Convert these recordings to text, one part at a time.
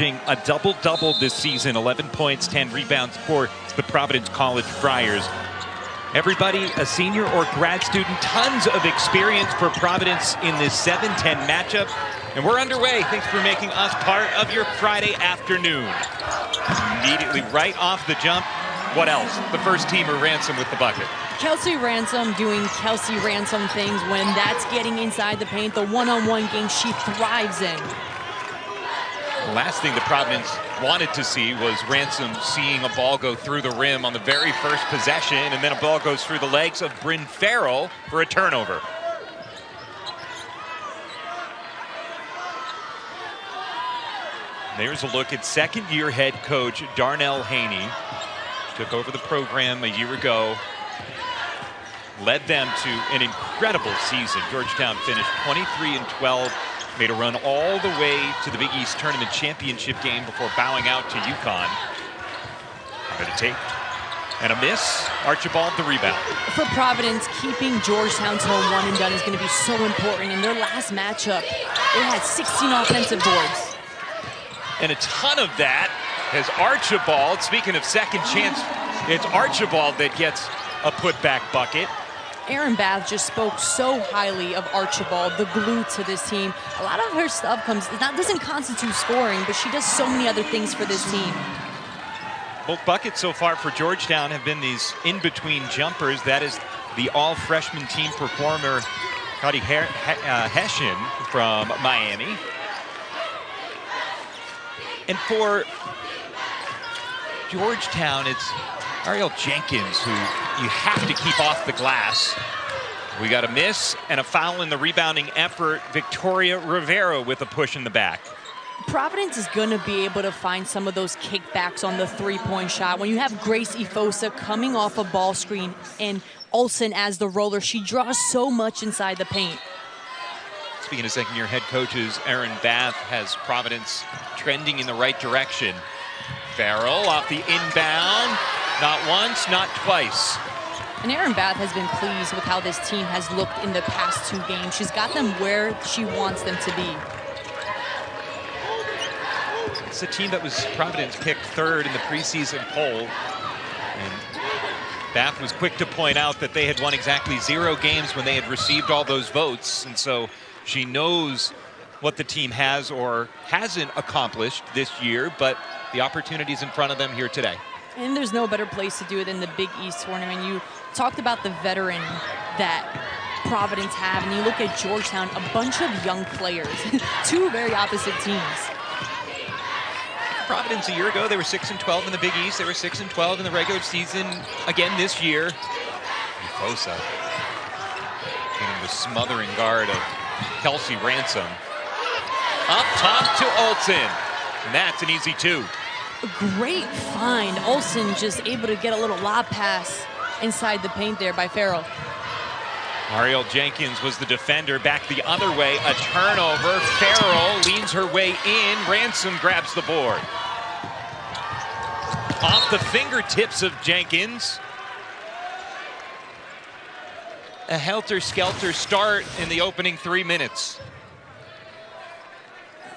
A double-double this season, 11 points, 10 rebounds for the Providence College Friars. Everybody a senior or grad student, tons of experience for Providence in this 7-10 matchup. And we're underway. Thanks for making us part of your Friday afternoon. Immediately right off the jump, what else? The first teamer, Ransom, with the bucket. Kelsey Ransom doing Kelsey Ransom things when that's getting inside the paint. The one-on-one game she thrives in. The last thing the Providence wanted to see was Ransom seeing a ball go through the rim on the very first possession, and then a ball goes through the legs of Bryn Farrell for a turnover. There's a look at second-year head coach Darnell Haney. Took over the program a year ago, led them to an incredible season. Georgetown finished 23-12. Made a run all the way to the Big East Tournament Championship game before bowing out to UConn. Ready to take. And a miss. Archibald the rebound. For Providence, keeping Georgetown to a one and done is going to be so important. In their last matchup, they had 16 offensive boards. And a ton of that has Archibald. Speaking of second chance, it's Archibald that gets a putback bucket. Erin Bath just spoke so highly of Archibald, the glue to this team. A lot of her stuff doesn't constitute scoring, but she does so many other things for this team. Both buckets so far for Georgetown have been these in-between jumpers. That is the all-freshman team performer, Cody Hessian from Miami. And for Georgetown, it's Ariel Jenkins, who you have to keep off the glass. We got a miss and a foul in the rebounding effort. Victoria Rivera with a push in the back. Providence is going to be able to find some of those kickbacks on the three-point shot. When you have Grace Ifosa coming off a ball screen and Olsen as the roller, she draws so much inside the paint. Speaking of second-year head coaches, Erin Bath has Providence trending in the right direction. Farrell off the inbound. Not once, not twice. And Erin Bath has been pleased with how this team has looked in the past two games. She's got them where she wants them to be. It's a team that was Providence picked third in the preseason poll. And Bath was quick to point out that they had won exactly 0 games when they had received all those votes. And so she knows what the team has or hasn't accomplished this year, but the opportunity's in front of them here today. And there's no better place to do it than the Big East tournament. You talked about the veteran that Providence have, and you look at Georgetown, a bunch of young players, two very opposite teams. Providence a year ago, they were 6-12 in the Big East. They were 6-12 in the regular season again this year. Ifosa getting the smothering guard of Kelsey Ransom. Up top to Olsen, and that's an easy 2. A great find. Olsen just able to get a little lob pass inside the paint there by Farrell. Ariel Jenkins was the defender, back the other way, a turnover. Farrell leans her way in. Ransom grabs the board. Off the fingertips of Jenkins. A helter-skelter start in the opening 3 minutes.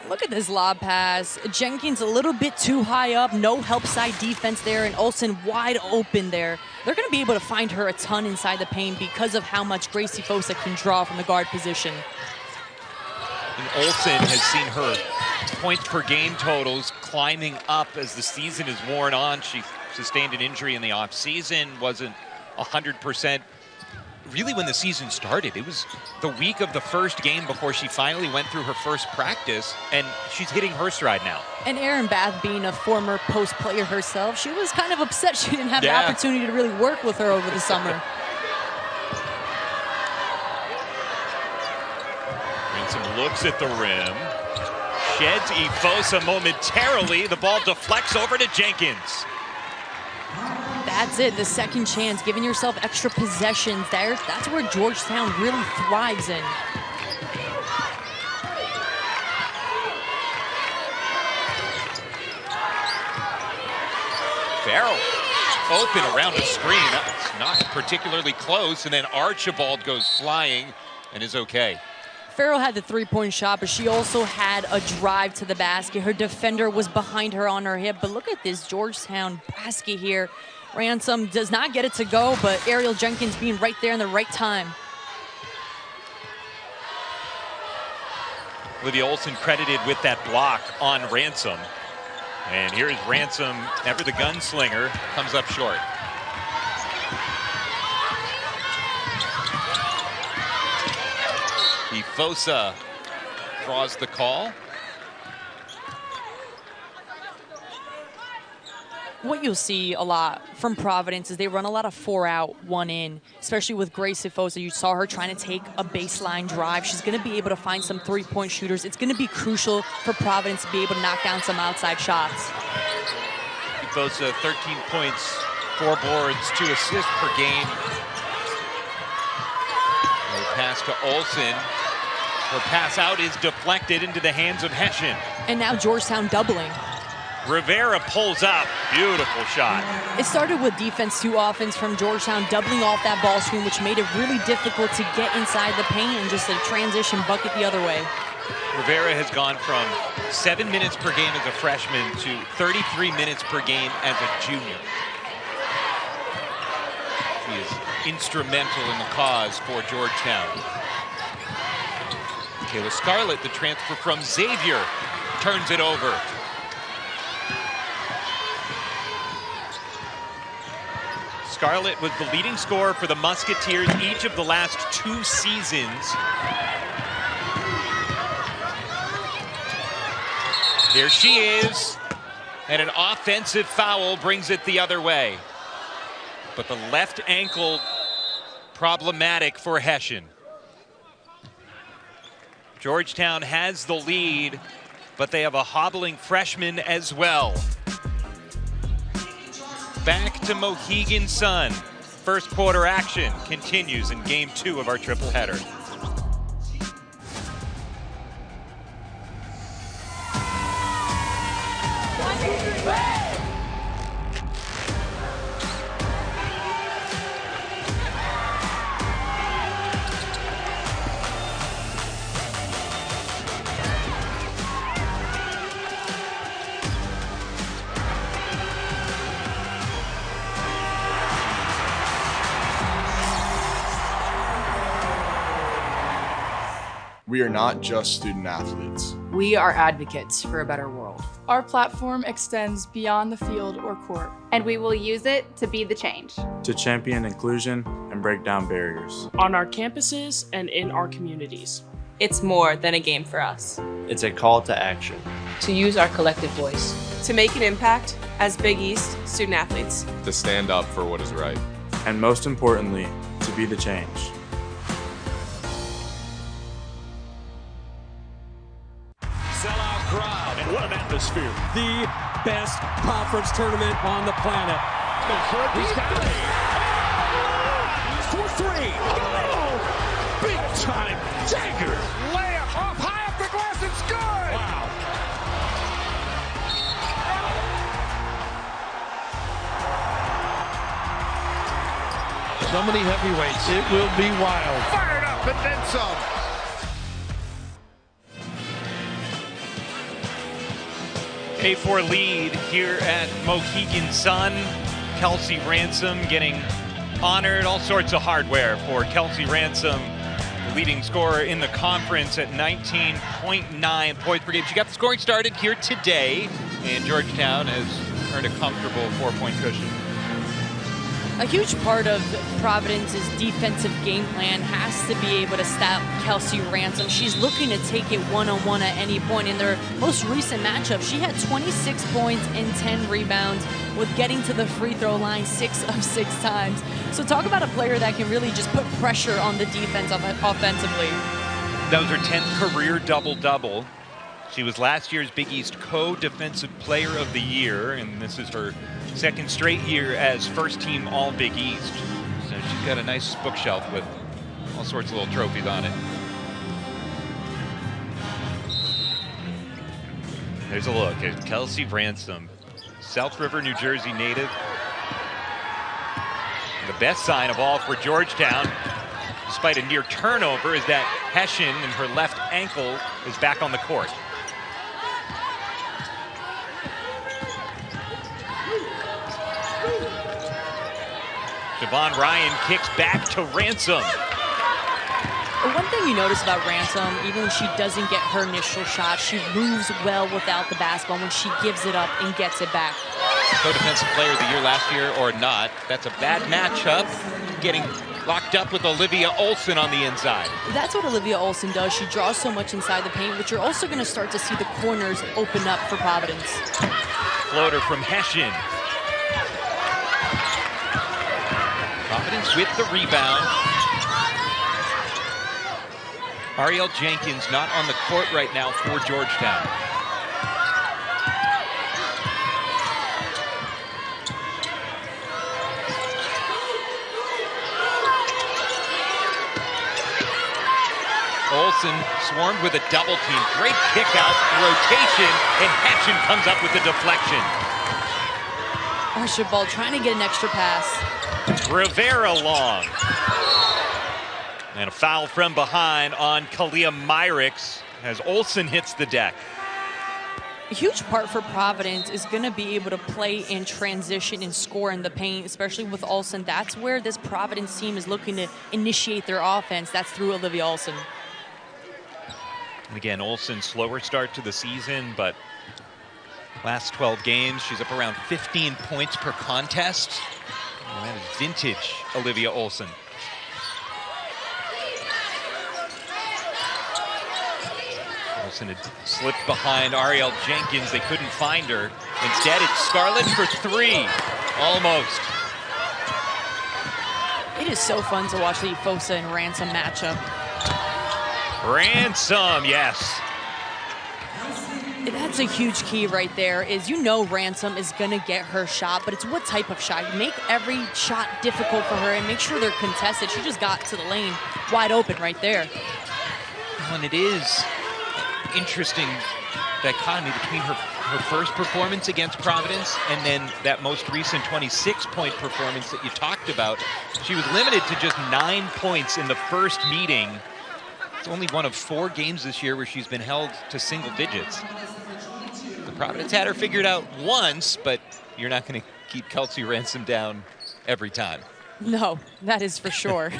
Look at this lob pass. Jenkins a little bit too high up. No help side defense there, and Olsen wide open there. They're going to be able to find her a ton inside the paint because of how much Grace Ifosa can draw from the guard position. And Olsen has seen her points per game totals climbing up as the season is worn on. She sustained an injury in the offseason, wasn't 100%. Really, when the season started, it was the week of the first game before she finally went through her first practice, and she's hitting her stride now. And Erin Bath, being a former post player herself, she was kind of upset she didn't have the opportunity to really work with her over the summer. Ransom looks at the rim, sheds Ifosa momentarily. The ball deflects over to Jenkins. That's it, the second chance, giving yourself extra possessions there. That's where Georgetown really thrives in. Farrell open around the screen. That's not particularly close, and then Archibald goes flying and is okay. Farrell had the three-point shot, but she also had a drive to the basket. Her defender was behind her on her hip. But look at this Georgetown basket here. Ransom does not get it to go, but Ariel Jenkins being right there in the right time. Olivia Olson credited with that block on Ransom. And here's Ransom, ever the gunslinger, comes up short. Fosa draws the call. What you'll see a lot from Providence is they run a lot of 4 out, 1 in, especially with Gracie Fosa. You saw her trying to take a baseline drive. She's going to be able to find some three-point shooters. It's going to be crucial for Providence to be able to knock down some outside shots. Fosa, 13 points, 4 boards, 2 assists per game. Pass to Olson. Her pass out is deflected into the hands of Hessian. And now Georgetown doubling. Rivera pulls up. Beautiful shot. It started with defense to offense from Georgetown, doubling off that ball screen, which made it really difficult to get inside the paint and just a transition bucket the other way. Rivera has gone from 7 minutes per game as a freshman to 33 minutes per game as a junior. She is instrumental in the cause for Georgetown. Kayla Scarlett, the transfer from Xavier, turns it over. Scarlett was the leading scorer for the Musketeers each of the last 2 seasons. There she is, and an offensive foul brings it the other way. But the left ankle problematic for Hessian. Georgetown has the lead, but they have a hobbling freshman as well. Back to Mohegan Sun. First quarter action continues in game 2 of our triple header. We are not just student athletes. We are advocates for a better world. Our platform extends beyond the field or court. And we will use it to be the change. To champion inclusion and break down barriers. On our campuses and in our communities. It's more than a game for us. It's a call to action. To use our collective voice. To make an impact as Big East student athletes. To stand up for what is right. And most importantly, to be the change. Sellout crowd, and what an atmosphere. The best conference tournament on the planet. He's got it. For 3. Oh, big time dagger. Layup off high up the glass. It's good. Wow. So many heavyweights. It will be wild. Fired up and then some. A4 lead here at Mohegan Sun. Kelsey Ransom getting honored, all sorts of hardware for Kelsey Ransom, the leading scorer in the conference at 19.9 points per game. She got the scoring started here today, and Georgetown has earned a comfortable 4-point cushion. A huge part of Providence's defensive game plan has to be able to stop Kelsey Ransom. She's looking to take it one-on-one at any point. In their most recent matchup, she had 26 points and 10 rebounds with getting to the free throw line 6 of 6 times. So talk about a player that can really just put pressure on the defense offensively. That was her 10th career double-double. She was last year's Big East Co-Defensive Player of the Year, and this is her second straight year as first-team All-Big East. So she's got a nice bookshelf with all sorts of little trophies on it. There's a look at Kelsey Ransom, South River, New Jersey native. The best sign of all for Georgetown. despite a near turnover, is that Hessian and her left ankle is back on the court. Siobhan Ryan kicks back to Ransom. One thing you notice about Ransom, even when she doesn't get her initial shot, she moves well without the basketball when she gives it up and gets it back. Co-defensive player of the year last year or not. That's a bad matchup. Getting locked up with Olivia Olson on the inside. That's what Olivia Olson does. She draws so much inside the paint, but you're also going to start to see the corners open up for Providence. Floater from Hessian. Providence with the rebound. Ariel Jenkins not on the court right now for Georgetown. Olsen swarmed with a double team. Great kick out, rotation, and Hessian comes up with the deflection. Archibald trying to get an extra pass. Rivera long. And a foul from behind on Kalia Myricks as Olsen hits the deck. A huge part for Providence is going to be able to play in transition and score in the paint, especially with Olsen. That's where this Providence team is looking to initiate their offense. That's through Olivia Olson. And again, Olsen, slower start to the season, but last 12 games, she's up around 15 points per contest. And that is vintage Olivia Olson. Olsen had slipped behind Ariel Jenkins. They couldn't find her. Instead, it's Scarlett for three. Almost. It is so fun to watch the Fosa and Ransom matchup. Ransom, yes. That's a huge key right there, is you know Ransom is going to get her shot, but it's what type of shot. Make every shot difficult for her and make sure they're contested. She just got to the lane wide open right there. And it is interesting dichotomy between her first performance against Providence and then that most recent 26-point performance that you talked about. She was limited to just 9 points in the first meeting. It's only one of 4 games this year where she's been held to single digits. The Providence had her figured out once, but you're not going to keep Kelsey Ransom down every time. No, that is for sure.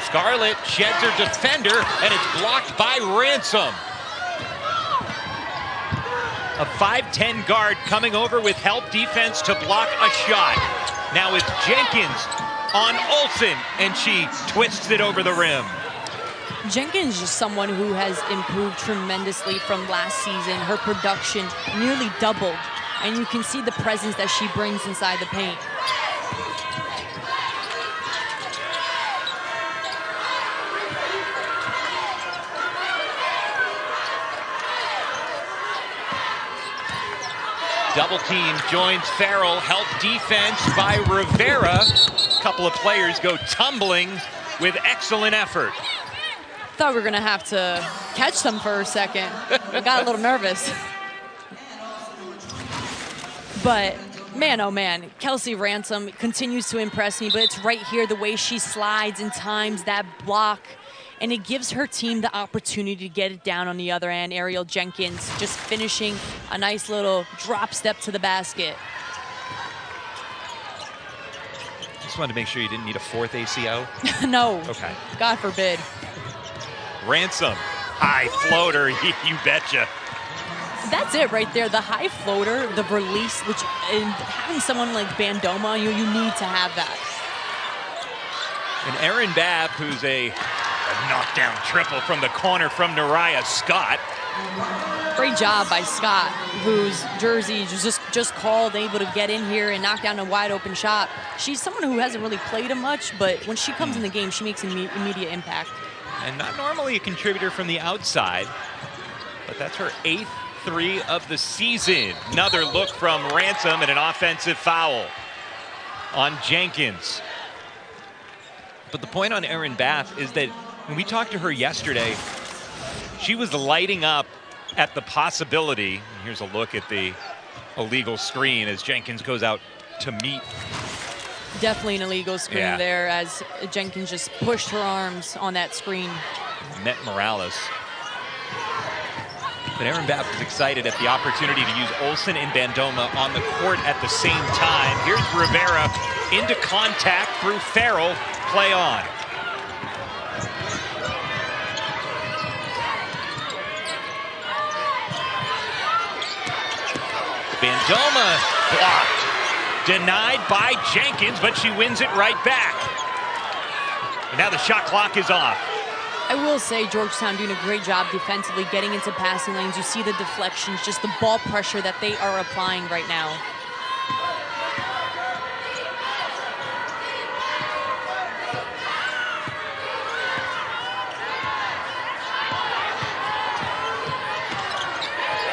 Scarlett sheds her defender, and it's blocked by Ransom. A 5'10" guard coming over with help defense to block a shot. Now it's Jenkins on Olsen, and she twists it over the rim. Jenkins is someone who has improved tremendously from last season. Her production nearly doubled, and you can see the presence that she brings inside the paint. Double team joins Farrell, help defense by Rivera. A couple of players go tumbling with excellent effort. Thought we were gonna have to catch them for a second. I got a little nervous. But man, oh man, Kelsey Ransom continues to impress me, but it's right here, the way she slides and times that block. And it gives her team the opportunity to get it down on the other end. Ariel Jenkins just finishing a nice little drop step to the basket. Just wanted to make sure you didn't need a 4th ACO. No. Okay. God forbid. Ransom, high floater, you betcha. That's it right there. The high floater, the release, which and having someone like Bandoma on you, you need to have that. And Erin Babb, who's a knockdown triple from the corner from Nariah Scott. Great job by Scott, whose jersey just called, able to get in here and knock down a wide open shot. She's someone who hasn't really played him much, but when she comes in the game, she makes an immediate impact. And not normally a contributor from the outside, but that's her 8th 3 of the season. Another look from Ransom and an offensive foul on Jenkins. But the point on Erin Bath is that when we talked to her yesterday, she was lighting up at the possibility, and here's a look at the illegal screen as Jenkins goes out to meet. Definitely an illegal screen Yeah. there as Jenkins just pushed her arms on that screen. Met Morales. But Aaron Babb was excited at the opportunity to use Olsen and Bandoma on the court at the same time. Here's Rivera into contact through Farrell. Play on. Bandoma blocked. Denied by Jenkins, but she wins it right back. And now the shot clock is off. I will say Georgetown doing a great job defensively, getting into passing lanes. You see the deflections, just the ball pressure that they are applying right now.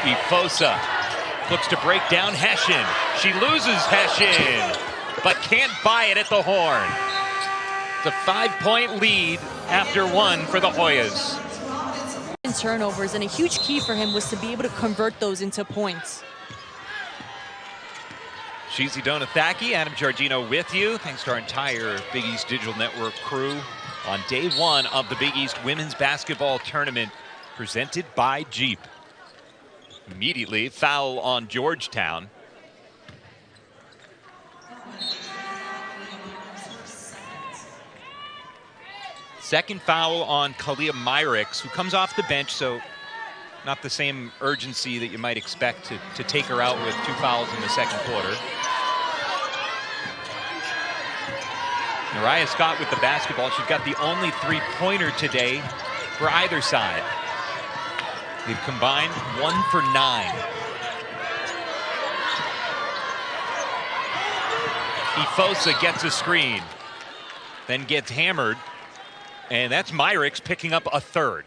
Ifosa looks to break down Hession. She loses Hession, but can't buy it at the horn. It's a 5-point lead after one for the Hoyas. Turnovers, and a huge key for him was to be able to convert those into points. Shizi Donathaki, Adam Giardino with you. Thanks to our entire Big East Digital Network crew on day one of the Big East Women's Basketball Tournament presented by Jeep. Immediately, foul on Georgetown. Second foul on Kalia Myricks, who comes off the bench, so not the same urgency that you might expect to take her out with 2 fouls in the second quarter. Mariah Scott with the basketball. She's got the only 3-pointer today for either side. They've combined 1 for 9. Ifosa gets a screen, then gets hammered. And that's Myricks picking up a third.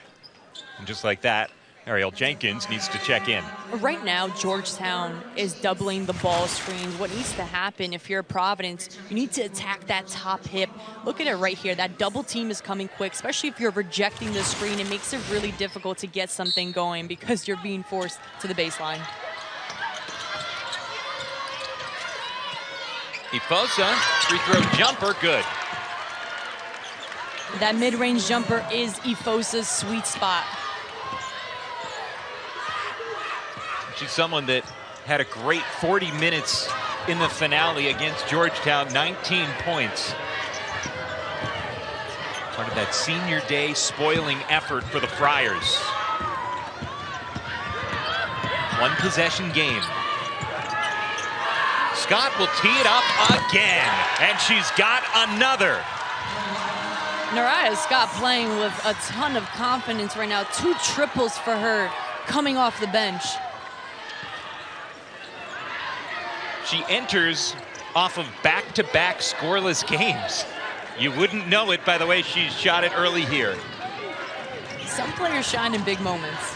And just like that, Ariel Jenkins needs to check in. Right now, Georgetown is doubling the ball screens. What needs to happen if you're Providence, you need to attack that top hip. Look at it right here. That double team is coming quick, especially if you're rejecting the screen. It makes it really difficult to get something going because you're being forced to the baseline. Ifosa, free throw jumper, good. That mid-range jumper is Ifosa's sweet spot. She's someone that had a great 40 minutes in the finale against Georgetown, 19 points. Part of that senior day spoiling effort for the Friars. One possession game. Scott will tee it up again, and she's got another. Mariah Scott playing with a ton of confidence right now. 2 triples for her coming off the bench. She enters off of back-to-back scoreless games. You wouldn't know it by the way she shot it early here. Some players shine in big moments.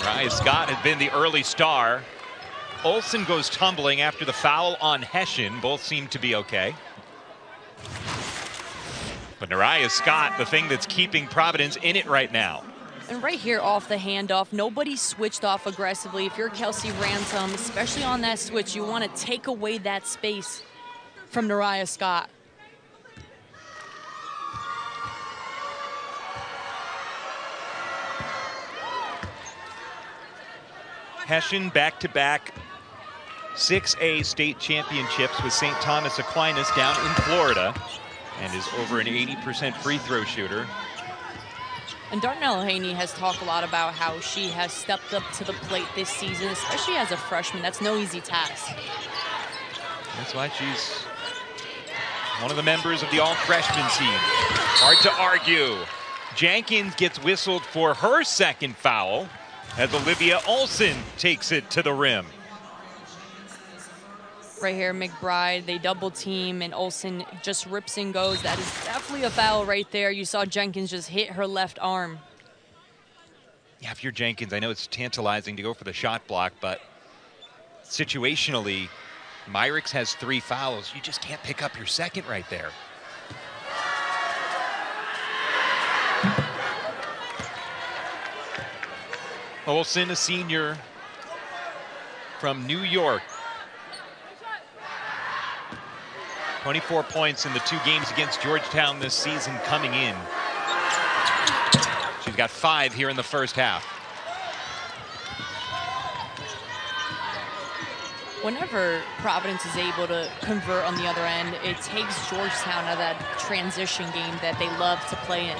Mariah Scott has been the early star. Olsen goes tumbling after the foul on Hession. Both seem to be okay. But Mariah Scott, the thing that's keeping Providence in it right now. And right here off the handoff, nobody switched off aggressively. If you're Kelsey Ransom, especially on that switch, you want to take away that space from Mariah Scott. Hession back-to-back 6A state championships with St. Thomas Aquinas down in Florida, and is over an 80% free throw shooter. And Darnell Haney has talked a lot about how she has stepped up to the plate this season, especially as a freshman. That's no easy task. That's why she's one of the members of the all-freshman team. Hard to argue. Jenkins gets whistled for her second foul as Olivia Olsen takes it to the rim. Right here, McBride, they double team, and Olsen just rips and goes. That is definitely a foul right there. You saw Jenkins just hit her left arm. Yeah, if you're Jenkins, I know it's tantalizing to go for the shot block, but situationally, Myricks has 3 fouls. You just can't pick up your second right there. Olsen, a senior, from New York. 24 points in the 2 games against Georgetown this season coming in. She's got 5 here in the first half. Whenever Providence is able to convert on the other end, it takes Georgetown out of that transition game that they love to play in.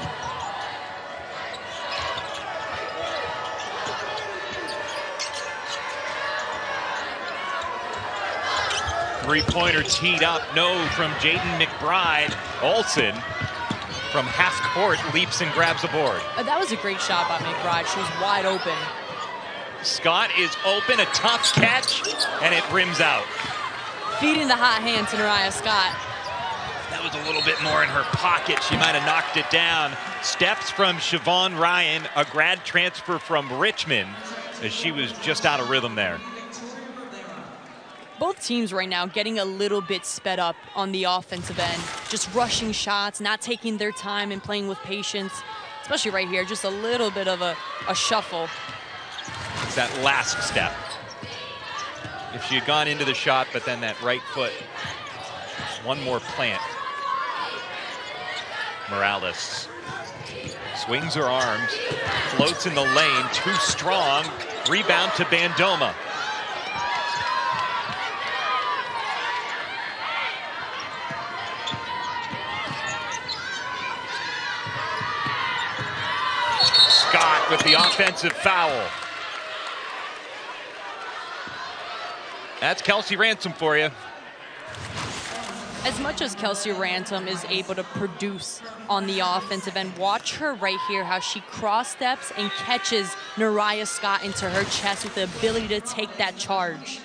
Three-pointer teed up, no from Jaden McBride. Olsen from half court leaps and grabs a board. That was a great shot by McBride. She was wide open. Scott is open, a tough catch, and it rims out. Feeding the hot hand to Nariah Scott. That was a little bit more in her pocket. She might have knocked it down. Steps from Siobhan Ryan, a grad transfer from Richmond, as she was just out of rhythm there. Both teams right now getting a little bit sped up on the offensive end. Just rushing shots, not taking their time and playing with patience. Especially right here, just a little bit of a shuffle. It's that last step. If she had gone into the shot, but then that right foot, one more plant. Morales swings her arms, floats in the lane, too strong. Rebound to Bandoma. Scott with the offensive foul. That's Kelsey Ransom for you. As much as Kelsey Ransom is able to produce on the offensive end, watch her right here, how she cross steps and catches Nariah Scott into her chest with the ability to take that charge.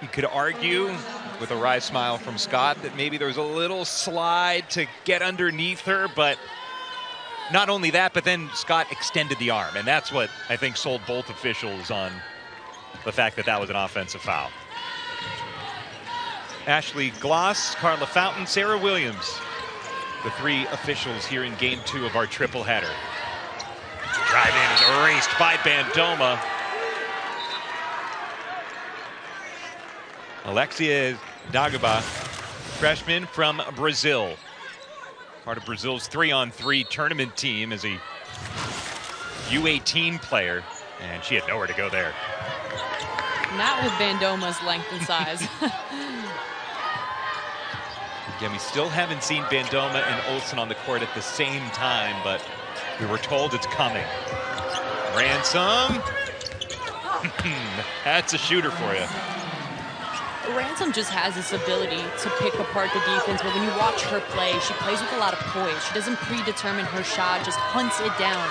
You could argue with a wry smile from Scott that maybe there was a little slide to get underneath her, but not only that, but then Scott extended the arm, and that's what I think sold both officials on the fact that that was an offensive foul. Ashley Gloss, Carla Fountain, Sarah Williams, the 3 officials here in game 2 of our triple header. Drive in is erased by Bandoma. Alexia Dagaba, freshman from Brazil. Part of Brazil's 3-on-3 tournament team as a U18 player, and she had nowhere to go there. Not with Bandoma's length and size. Again, we still haven't seen Bandoma and Olsen on the court at the same time, but we were told it's coming. Ransom. That's a shooter for you. Ransom just has this ability to pick apart the defense, but when you watch her play, she plays with a lot of poise. She doesn't predetermine her shot, just hunts it down.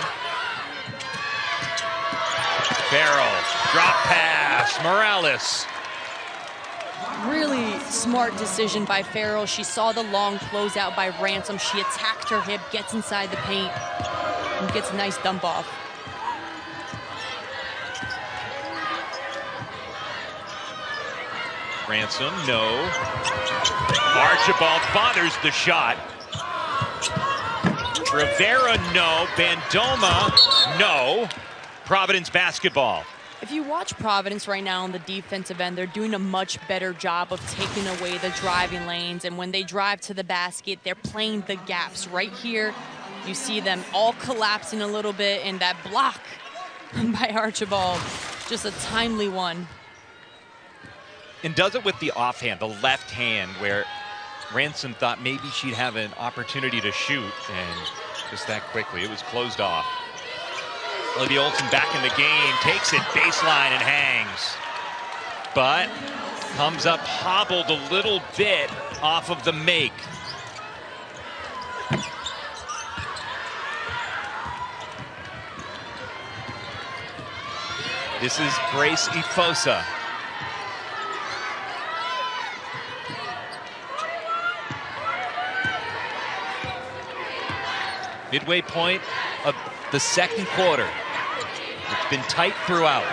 Farrell, drop pass, Morales. Really smart decision by Farrell. She saw the long closeout by Ransom. She attacked her hip, gets inside the paint, and gets a nice dump off. Ransom, no. Archibald bothers the shot. Rivera, no. Bandoma, no. Providence basketball. If you watch Providence right now on the defensive end, they're doing a much better job of taking away the driving lanes. And when they drive to the basket, they're playing the gaps. Right here, you see them all collapsing a little bit, and that block by Archibald, just a timely one. And does it with the offhand, the left hand, where Ransom thought maybe she'd have an opportunity to shoot, and just that quickly, it was closed off. Olivia Olsen back in the game, takes it baseline and hangs. But comes up hobbled a little bit off of the make. This is Grace Ifosa. Midway point of the second quarter. It's been tight throughout.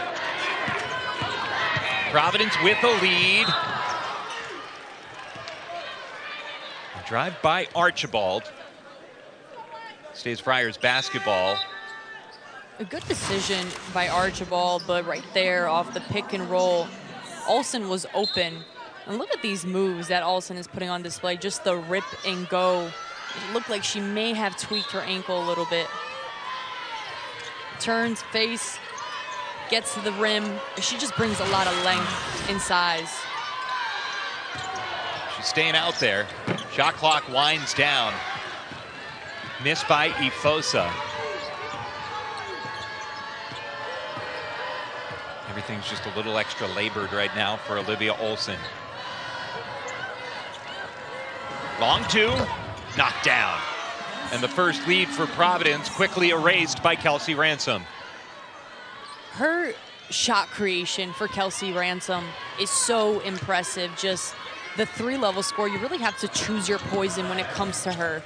Providence with a lead. A drive by Archibald. Stays Friars basketball. A good decision by Archibald, but right there off the pick and roll, Olsen was open. And look at these moves that Olsen is putting on display, just the rip and go. It looked like she may have tweaked her ankle a little bit. Turns, face, gets to the rim. She just brings a lot of length and size. She's staying out there. Shot clock winds down. Missed by Ifosa. Everything's just a little extra labored right now for Olivia Olsen. Long two, knocked down. And the first lead for Providence quickly erased by Kelsey Ransom. Her shot creation for Kelsey Ransom is so impressive. Just the 3-level score, you really have to choose your poison when it comes to her.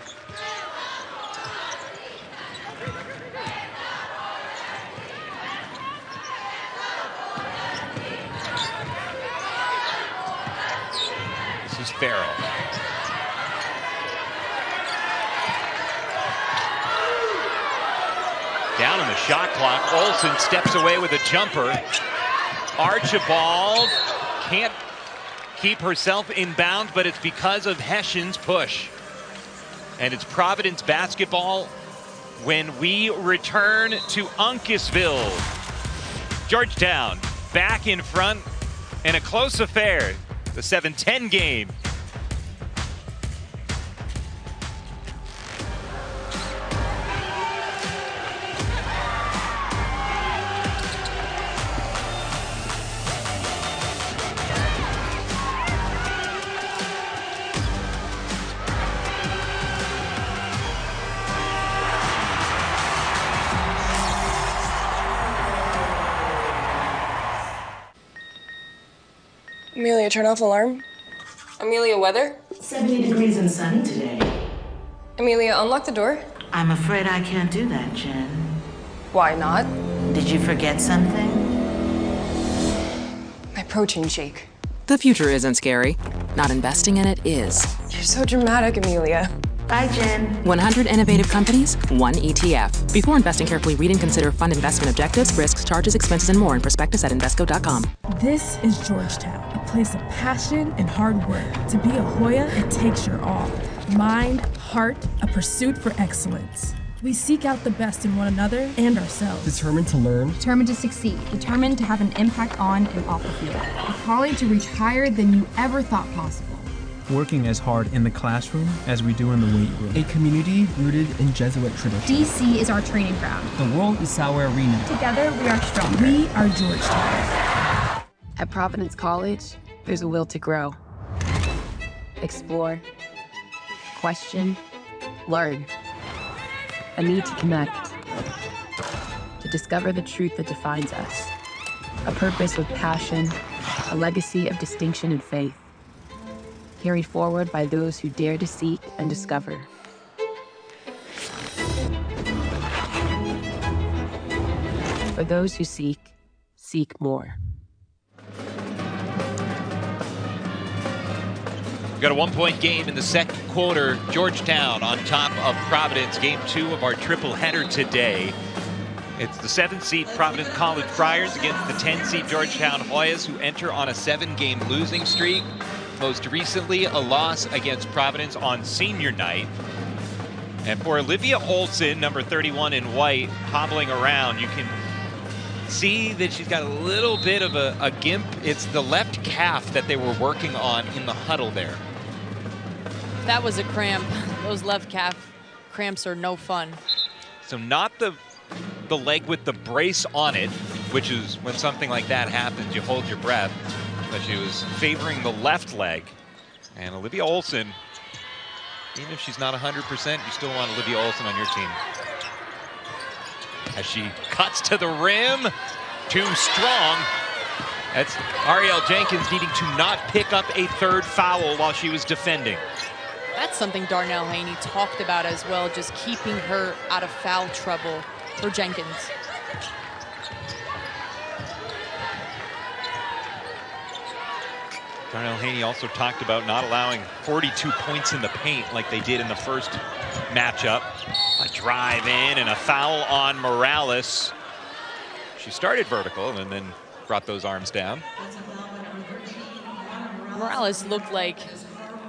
This is Farrell. Down on the shot clock. Olsen steps away with a jumper. Archibald can't keep herself in bounds, but it's because of Hessian's push. And it's Providence basketball when we return to Uncasville. Georgetown back in front in a close affair. The 7-10 game. Amelia, turn off alarm. Amelia, weather? 70 degrees and sunny today. Amelia, unlock the door. I'm afraid I can't do that, Jen. Why not? Did you forget something? My protein shake. The future isn't scary. Not investing in it is. You're so dramatic, Amelia. Bye, Jen. 100 innovative companies, one ETF. Before investing, carefully read and consider fund investment objectives, risks, charges, expenses, and more in prospectus at Invesco.com. This is Georgetown, a place of passion and hard work. To be a Hoya, it takes your all. Mind, heart, a pursuit for excellence. We seek out the best in one another and ourselves. Determined to learn. Determined to succeed. Determined to have an impact on and off the field. A calling to reach higher than you ever thought possible. Working as hard in the classroom as we do in the weight room. A community rooted in Jesuit tradition. DC is our training ground. The world is our arena. Together, we are stronger. We are Georgetown. At Providence College, there's a will to grow. Explore. Question. Learn. A need to connect. To discover the truth that defines us. A purpose with passion. A legacy of distinction and faith. Carried forward by those who dare to seek and discover. For those who seek, seek more. We've got a 1-point game in the second quarter. Georgetown on top of Providence. Game 2 of our triple header today. It's the 7th seed Providence College Friars against the 10th seed Georgetown Hoyas, who enter on a 7-game losing streak. Most recently, a loss against Providence on senior night. And for Olivia Olsen, number 31 in white, hobbling around, you can see that she's got a little bit of a gimp. It's the left calf that they were working on in the huddle there. That was a cramp. Those left calf cramps are no fun. So not the leg with the brace on it, which is when something like that happens, you hold your breath. But she was favoring the left leg. And Olivia Olsen, even if she's not 100%, you still want Olivia Olsen on your team. As she cuts to the rim, too strong. That's Ariel Jenkins needing to not pick up a third foul while she was defending. That's something Darnell Haney talked about as well, just keeping her out of foul trouble for Jenkins. Darnell Haney also talked about not allowing 42 points in the paint like they did in the first matchup. A drive in and a foul on Morales. She started vertical and then brought those arms down. Morales looked like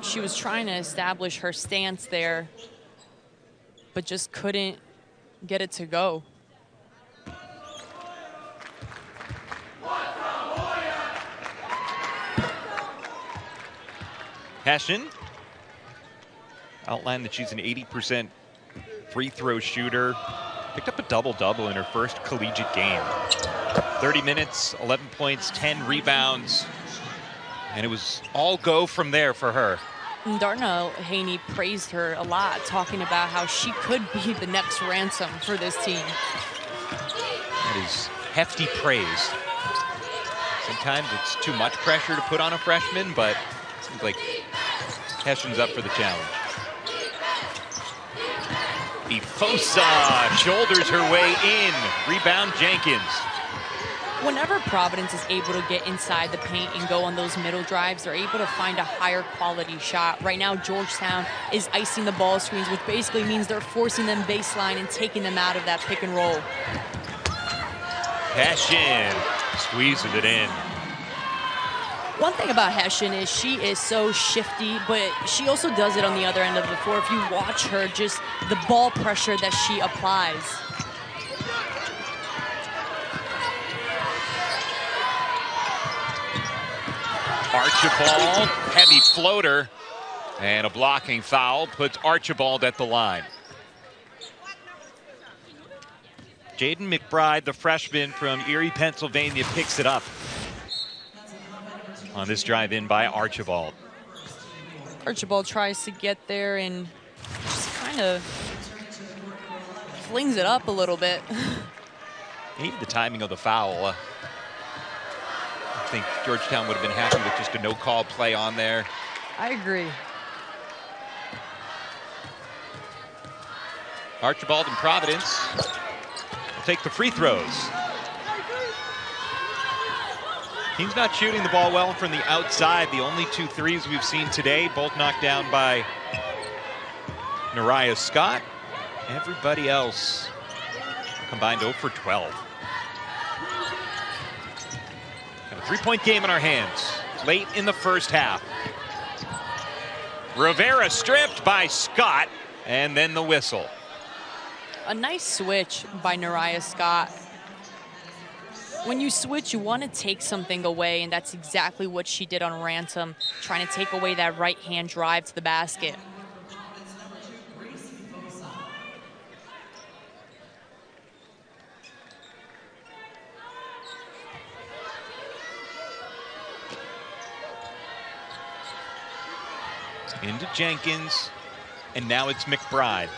she was trying to establish her stance there, but just couldn't get it to go. Hession outlined that she's an 80% free throw shooter. Picked up a double-double in her first collegiate game. 30 minutes, 11 points, 10 rebounds, and it was all go from there for her. Darnell Haney praised her a lot, talking about how she could be the next Ransom for this team. That is hefty praise. Sometimes it's too much pressure to put on a freshman, but it seems like Hession's up for the challenge. Ifosa shoulders her way in. Rebound Jenkins. Whenever Providence is able to get inside the paint and go on those middle drives, they're able to find a higher quality shot. Right now, Georgetown is icing the ball screens, which basically means they're forcing them baseline and taking them out of that pick and roll. Hession squeezes it in. One thing about Hession is she is so shifty, but she also does it on the other end of the floor. If you watch her, just the ball pressure that she applies. Archibald, heavy floater, and a blocking foul puts Archibald at the line. Jaden McBride, the freshman from Erie, Pennsylvania, picks it up on this drive in by Archibald. Archibald tries to get there and just kind of flings it up a little bit. Maybe the timing of the foul. I think Georgetown would have been happy with just a no-call play on there. I agree. Archibald and Providence will take the free throws. Team's not shooting the ball well from the outside. The only 2 threes we've seen today, both knocked down by Nariah Scott. Everybody else combined 0 for 12. Got a 3-point game in our hands late in the first half. Rivera stripped by Scott, and then the whistle. A nice switch by Nariah Scott. When you switch, you want to take something away, and that's exactly what she did on Ransom, trying to take away that right-hand drive to the basket. Into Jenkins, and now it's McBride.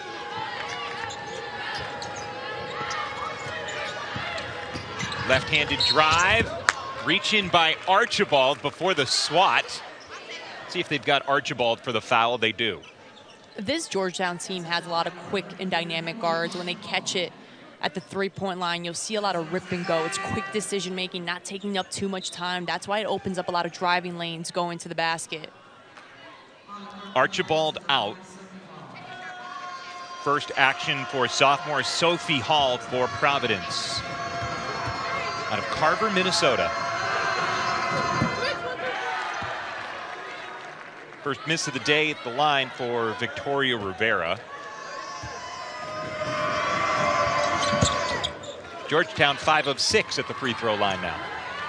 Left-handed drive, reach in by Archibald before the swat. See if they've got Archibald for the foul. They do. This Georgetown team has a lot of quick and dynamic guards. When they catch it at the three-point line, you'll see a lot of rip and go. It's quick decision-making, not taking up too much time. That's why it opens up a lot of driving lanes going to the basket. Archibald out. First action for sophomore Sophie Hall for Providence. Out of Carver, Minnesota. First miss of the day at the line for Victoria Rivera. Georgetown 5 of 6 at the free throw line now.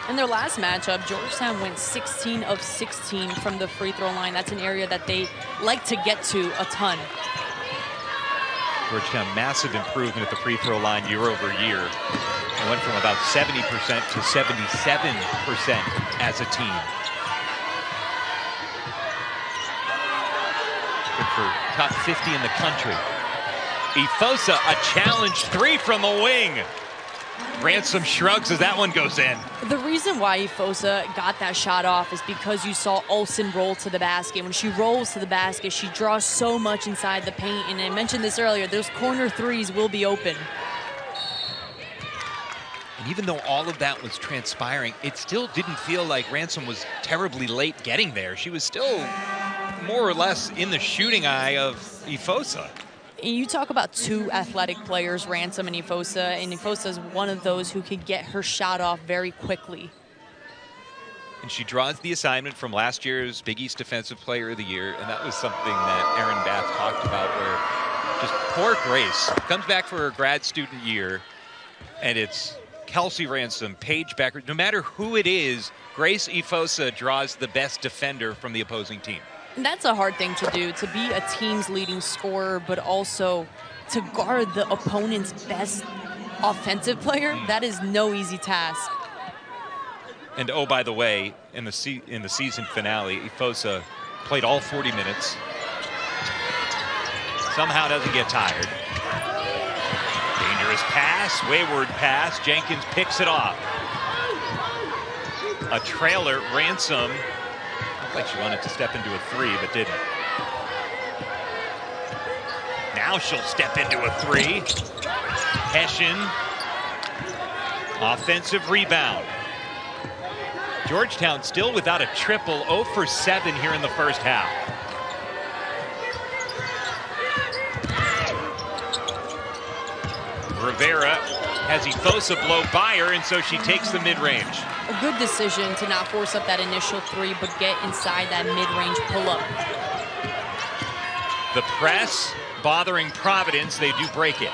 In their last matchup, Georgetown went 16 of 16 from the free throw line. That's an area that they like to get to a ton. Georgetown, massive improvement at the free throw line year over year. It went from about 70% to 77% as a team. Good for top 50 in the country. Ifosa, a challenge 3 from the wing. Ransom shrugs as that one goes in. The reason why Ifosa got that shot off is because you saw Olsen roll to the basket. When she rolls to the basket, she draws so much inside the paint. And I mentioned this earlier, those corner threes will be open. And even though all of that was transpiring, it still didn't feel like Ransom was terribly late getting there. She was still more or less in the shooting eye of Ifosa. You talk about two athletic players, Ransom and Ifosa, and Ifosa is one of those who could get her shot off very quickly. And she draws the assignment from last year's Big East Defensive Player of the Year, and that was something that Aaron Bath talked about, where just poor Grace comes back for her grad student year, and it's Kelsey Ransom, Paige Becker, no matter who it is, Grace Ifosa draws the best defender from the opposing team. And that's a hard thing to do, to be a team's leading scorer, but also to guard the opponent's best offensive player. That is no easy task. And oh, by the way, in the season finale, Ifosa played all 40 minutes. Somehow doesn't get tired. Dangerous pass, wayward pass. Jenkins picks it off. A trailer, Ransom. Looked like she wanted to step into a three, but didn't. Now she'll step into a three. Hessian. Offensive rebound. Georgetown still without a triple, 0 for 7 here in the first half. Rivera has Ifosa blow by her, and so she takes the mid-range. A good decision to not force up that initial three, but get inside that mid-range pull-up. The press bothering Providence, they do break it.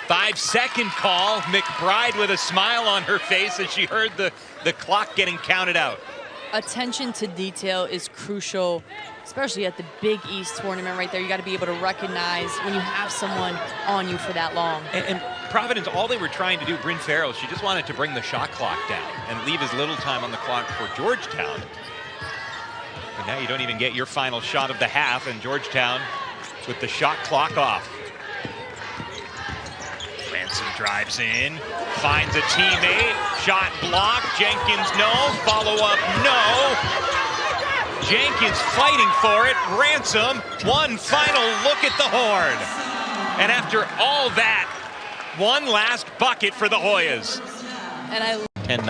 Five-second call. McBride with a smile on her face as she heard the clock getting counted out. Attention to detail is crucial, especially at the Big East tournament right there. You got to be able to recognize when you have someone on you for that long. And Providence, all they were trying to do, Bryn Farrell, she just wanted to bring the shot clock down and leave as little time on the clock for Georgetown. But now you don't even get your final shot of the half, and Georgetown with the shot clock off. Ransom drives in, finds a teammate, shot blocked, Jenkins no, follow-up no. Jenkins fighting for it, Ransom, one final look at the horn. And after all that, one last bucket for the Hoyas. And 10-0.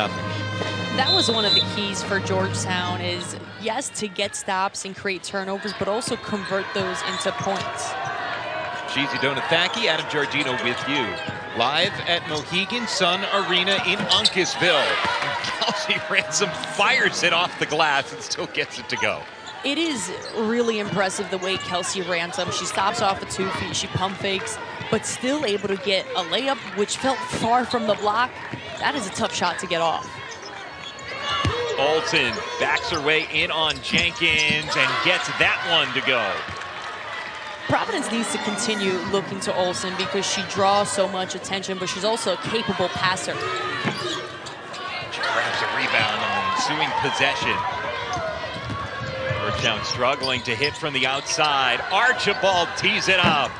That was one of the keys for Georgetown is, yes, to get stops and create turnovers, but also convert those into points. Cheesy Donathaki, Adam Giorgino with you. Live at Mohegan Sun Arena in Uncasville. And Kelsey Ransom fires it off the glass and still gets it to go. It is really impressive the way Kelsey Ransom, she stops off at 2 feet, she pump fakes, but still able to get a layup, which felt far from the block. That is a tough shot to get off. Bolton backs her way in on Jenkins and gets that one to go. Providence needs to continue looking to Olsen because she draws so much attention, but she's also a capable passer. She grabs a rebound on the ensuing possession. Georgetown struggling to hit from the outside. Archibald tees it up.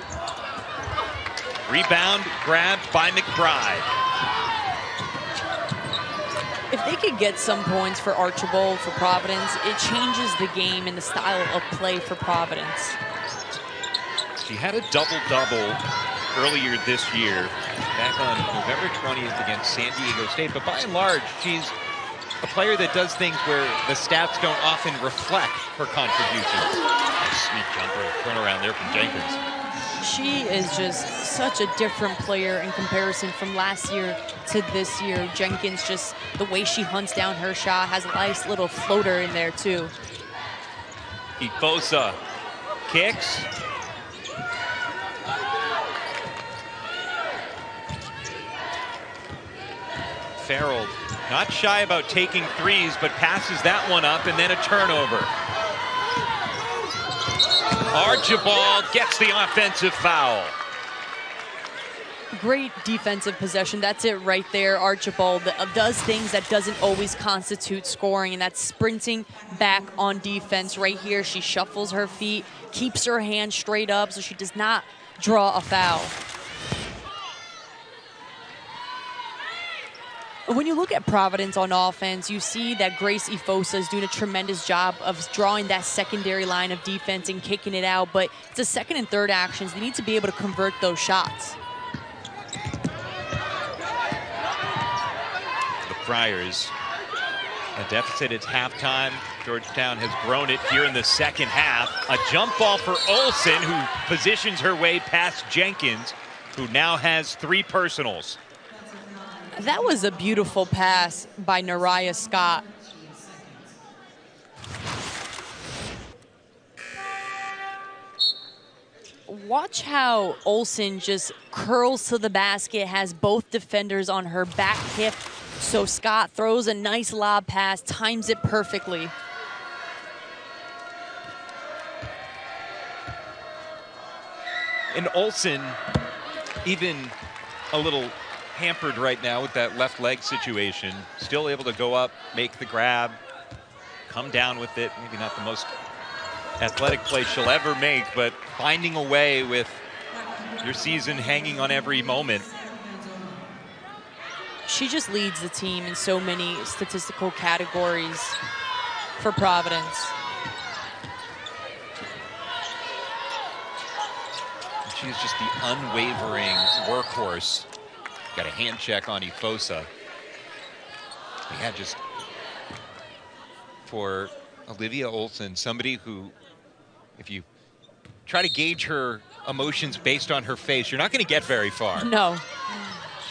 Rebound grabbed by McBride. If they could get some points for Archibald for Providence, it changes the game and the style of play for Providence. She had a double-double earlier this year, back on November 20th against San Diego State. But by and large, she's a player that does things where the stats don't often reflect her contribution. Nice sweet jumper, turnaround there from Jenkins. She is just such a different player in comparison from last year to this year. Jenkins, just the way she hunts down her shot, has a nice little floater in there too. Ifosa kicks. Farrell not shy about taking threes, but passes that one up, and then a turnover. Archibald gets the offensive foul. Great defensive possession. That's it right there. Archibald does things that doesn't always constitute scoring, and that's sprinting back on defense right here. She shuffles her feet, keeps her hand straight up so she does not draw a foul. When you look at Providence on offense, you see that Grace Ifosa is doing a tremendous job of drawing that secondary line of defense and kicking it out, but it's the second and third actions. They need to be able to convert those shots. Friars. A deficit at halftime. Georgetown has grown it here in the second half. A jump ball for Olsen, who positions her way past Jenkins, who now has 3 personals. That was a beautiful pass by Nariah Scott. Watch how Olsen just curls to the basket, has both defenders on her back hip. So Scott throws a nice lob pass, times it perfectly. And Olsen, even a little hampered right now with that left leg situation, still able to go up, make the grab, come down with it. Maybe not the most athletic play she'll ever make, but finding a way with your season hanging on every moment. She just leads the team in so many statistical categories for Providence. She's just the unwavering workhorse. Got a hand check on Ifosa. Yeah, just for Olivia Olsen, somebody who, if you try to gauge her emotions based on her face, you're not going to get very far. No.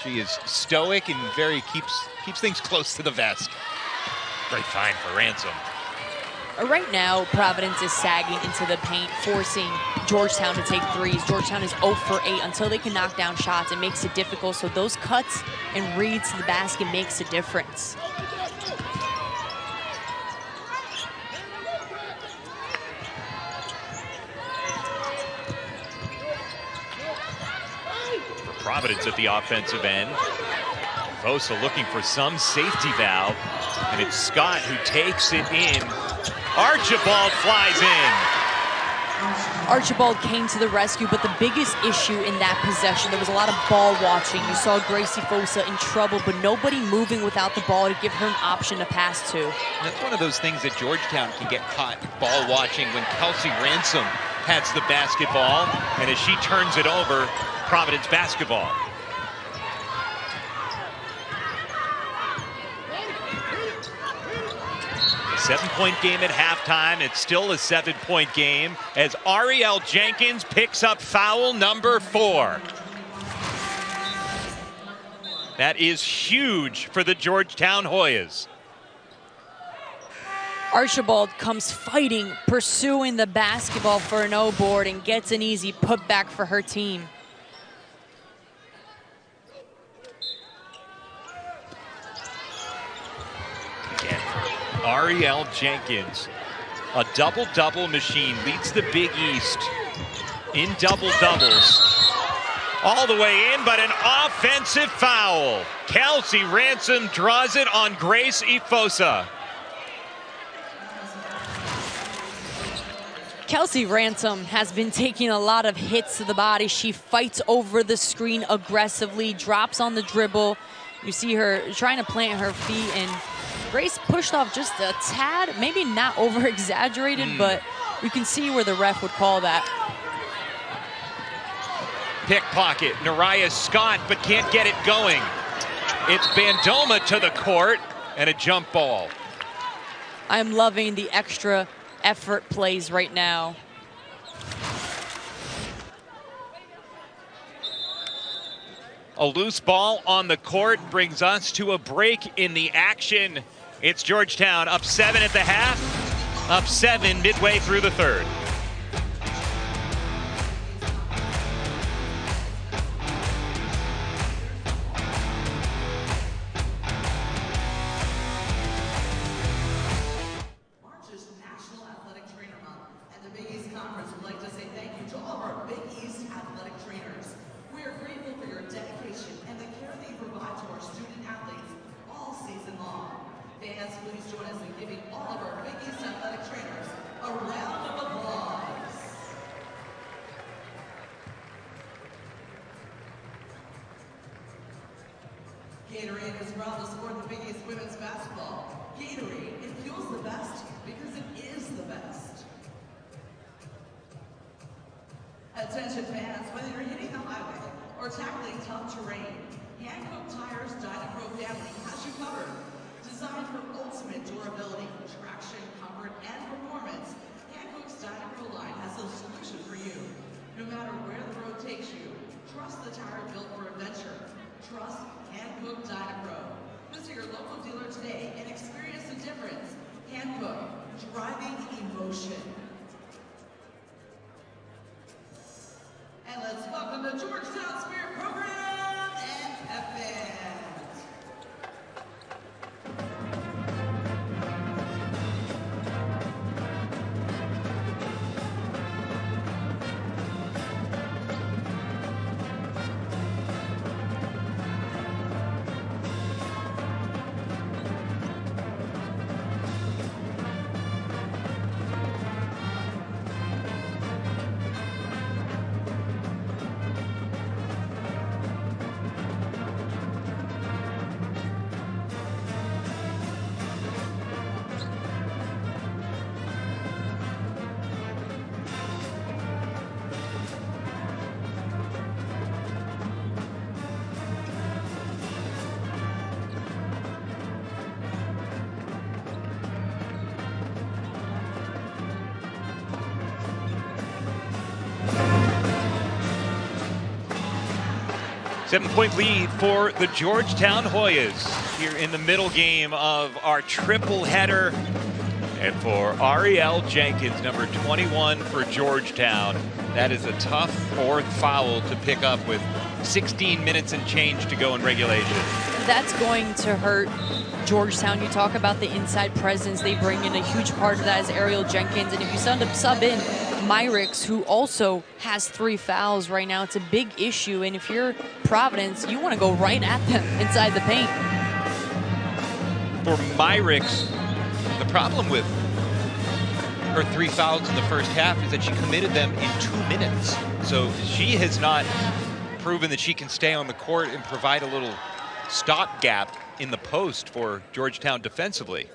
She is stoic and keeps things close to the vest. Great find for Ransom. Right now, Providence is sagging into the paint, forcing Georgetown to take threes. Georgetown is 0 for 8 until they can knock down shots. It makes it difficult, so those cuts and reads to the basket makes a difference. Providence at the offensive end. Fosa looking for some safety valve, and it's Scott who takes it in. Archibald flies in. Archibald came to the rescue, but the biggest issue in that possession, there was a lot of ball watching. You saw Gracie Fosa in trouble, but nobody moving without the ball to give her an option to pass to. That's one of those things that Georgetown can get caught ball watching when Kelsey Ransom has the basketball, and as she turns it over, Providence basketball. A 7-point game at halftime. It's still a 7-point game as Ariel Jenkins picks up foul number 4. That is huge for the Georgetown Hoyas. Archibald comes fighting, pursuing the basketball for an O-board and gets an easy putback for her team. Again, Ariel Jenkins, a double-double machine, leads the Big East in double-doubles. All the way in, but an offensive foul. Kelsey Ransom draws it on Grace Ifosa. Kelsey Ransom has been taking a lot of hits to the body. She fights over the screen aggressively, drops on the dribble. You see her trying to plant her feet, and Grace pushed off just a tad, maybe not over-exaggerated, but you can see where the ref would call that. Pickpocket, Nariah Scott, but can't get it going. It's Bandoma to the court, and a jump ball. I'm loving the extra effort plays right now. A loose ball on the court brings us to a break in the action. It's Georgetown up 7 at the half, up 7 midway through the third. Gatorade is proud to support the Big East women's basketball. Gatorade, it fuels the best because it is the best. Attention fans, whether you're hitting the highway or tackling tough terrain, Hankook Tire's Dynapro family has you covered. Trust the tire built for adventure. Trust hand-cooked Dynapro. Visit your local dealer today and experience the difference. Hand-cooked, driving emotion. And let's welcome the Georgetown Spirit Program and Pep Band. Seven-point lead for the Georgetown Hoyas here in the middle game of our triple header. And for Ariel Jenkins, number 21 for Georgetown, that is a tough fourth foul to pick up with 16 minutes and change to go in regulation. That's going to hurt Georgetown. You talk about the inside presence they bring in. A huge part of that is Ariel Jenkins. And if you sub in Myricks, who also has 3 fouls right now, it's a big issue. And if you're Providence, you want to go right at them inside the paint. For Myricks, the problem with her 3 fouls in the first half is that she committed them in 2 minutes. So she has not proven that she can stay on the court and provide a little stopgap in the post for Georgetown defensively.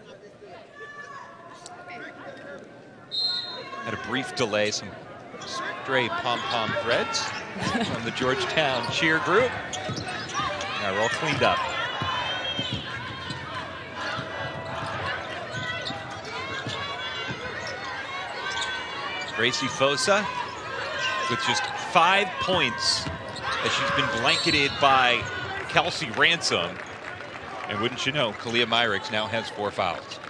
Had a brief delay, some stray pom-pom threads from the Georgetown cheer group. Now we're all cleaned up. Gracie Fosa with just 5 points as she's been blanketed by Kelsey Ransom. And wouldn't you know, Kalia Myricks now has 4 fouls.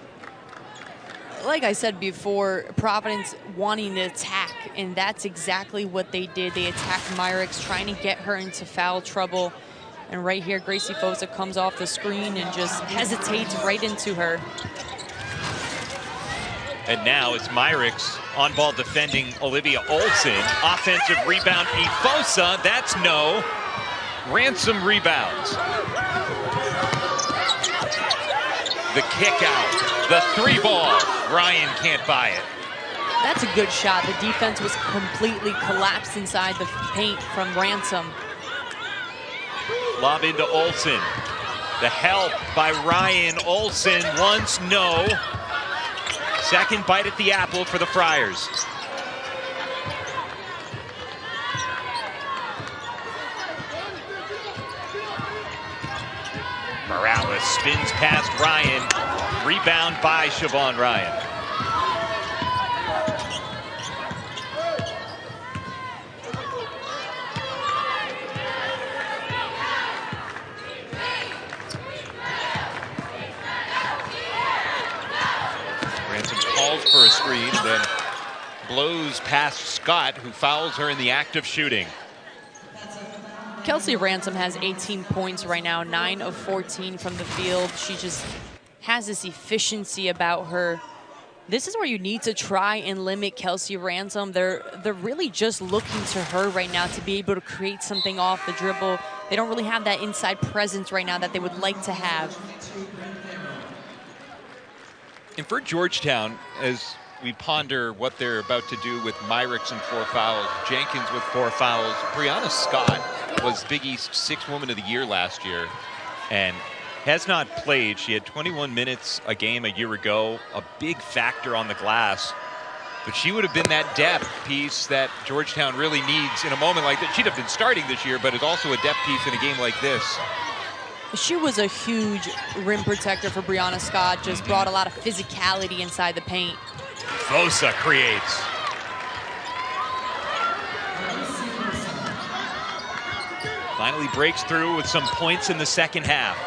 Like I said before, Providence wanting to attack, and that's exactly what they did. They attacked Myricks, trying to get her into foul trouble. And right here, Gracie Fosa comes off the screen and just hesitates right into her. And now it's Myricks on ball defending Olivia Olsen. Offensive rebound, Fosa, that's no. Ransom rebounds. The kick out, the 3-ball. Ryan can't buy it. That's a good shot. The defense was completely collapsed inside the paint from Ransom. Lob into Olsen. The help by Ryan. Olsen once, no. Second bite at the apple for the Friars. Morales spins past Ryan. Rebound by Siobhan Ryan. Ransom calls for a screen, then blows past Scott, who fouls her in the act of shooting. Kelsey Ransom has 18 points right now, 9 of 14 from the field. She just has this efficiency about her. This is where you need to try and limit Kelsey Ransom. They're really just looking to her right now to be able to create something off the dribble. They don't really have that inside presence right now that they would like to have. And for Georgetown, as we ponder what they're about to do with Myricks and 4 fouls, Jenkins with 4 fouls, Brianna Scott was Big East 6th Woman of the Year last year and has not played. She had 21 minutes a game a year ago, a big factor on the glass. But she would have been that depth piece that Georgetown really needs in a moment like that. She'd have been starting this year, but is also a depth piece in a game like this. She was a huge rim protector for Brianna Scott, just brought a lot of physicality inside the paint. Fosa creates. finally breaks through with some points in the second half.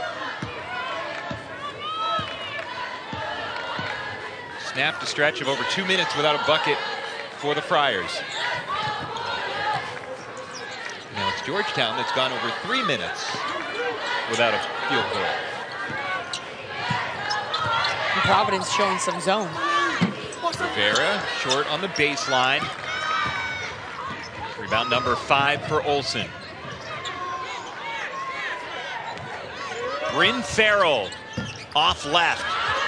Snapped a stretch of over 2 minutes without a bucket for the Friars. Now it's Georgetown that's gone over 3 minutes without a field goal. And Providence showing some zone. Rivera short on the baseline. Rebound number 5 for Olsen. Bryn Farrell off left.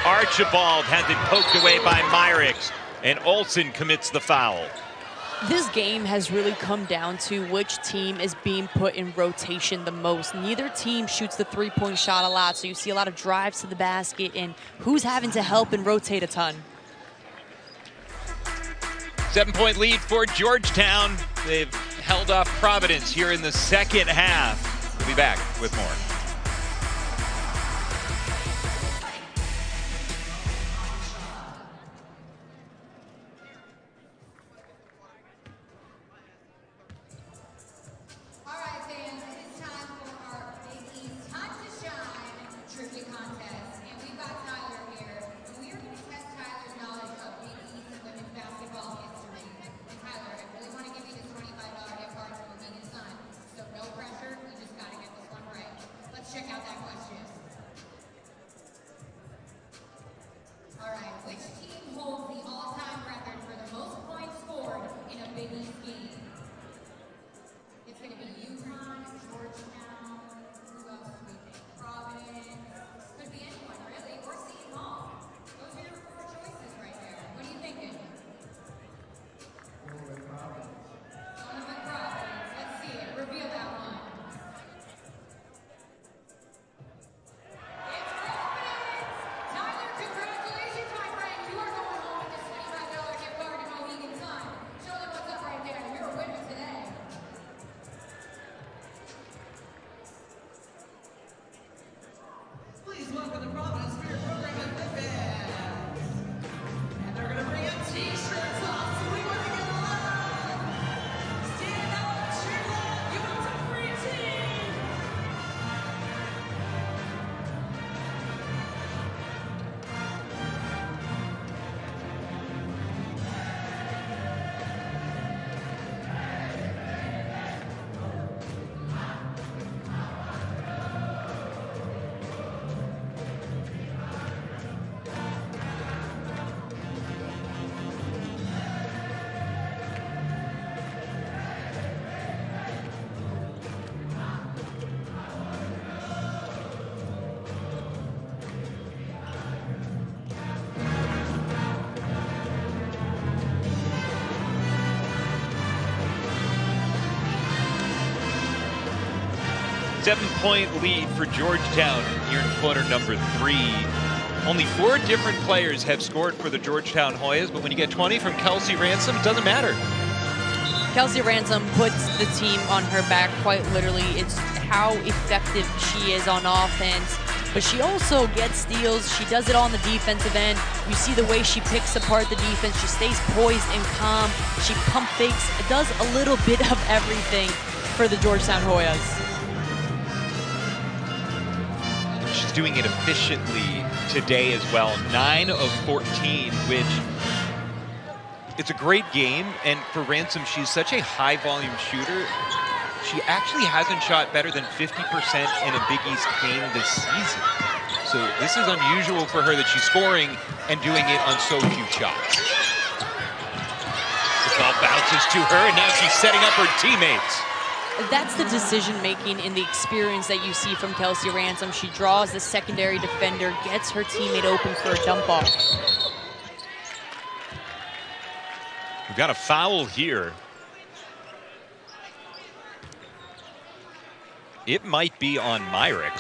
Archibald has it poked away by Myrick, and Olsen commits the foul. This game has really come down to which team is being put in rotation the most. Neither team shoots the three-point shot a lot, so you see a lot of drives to the basket, and who's having to help and rotate a ton. 7-point lead for Georgetown. They've held off Providence here in the second half. We'll be back with more. Seven-point lead for Georgetown here in quarter number 3. Only 4 different players have scored for the Georgetown Hoyas, but when you get 20 from Kelsey Ransom, it doesn't matter. Kelsey Ransom puts the team on her back quite literally. It's how effective she is on offense, but she also gets steals. She does it on the defensive end. You see the way she picks apart the defense. She stays poised and calm. She pump fakes. It does a little bit of everything for the Georgetown Hoyas. She's doing it efficiently today as well. 9 of 14, which it's a great game. And for Ransom, she's such a high volume shooter. She actually hasn't shot better than 50% in a Big East game this season. So this is unusual for her that she's scoring and doing it on so few shots. The ball bounces to her, and now she's setting up her teammates. That's the decision-making and the experience that you see from Kelsey Ransom. She draws the secondary defender, gets her teammate open for a dump off. We've got a foul here. It might be on Myrick.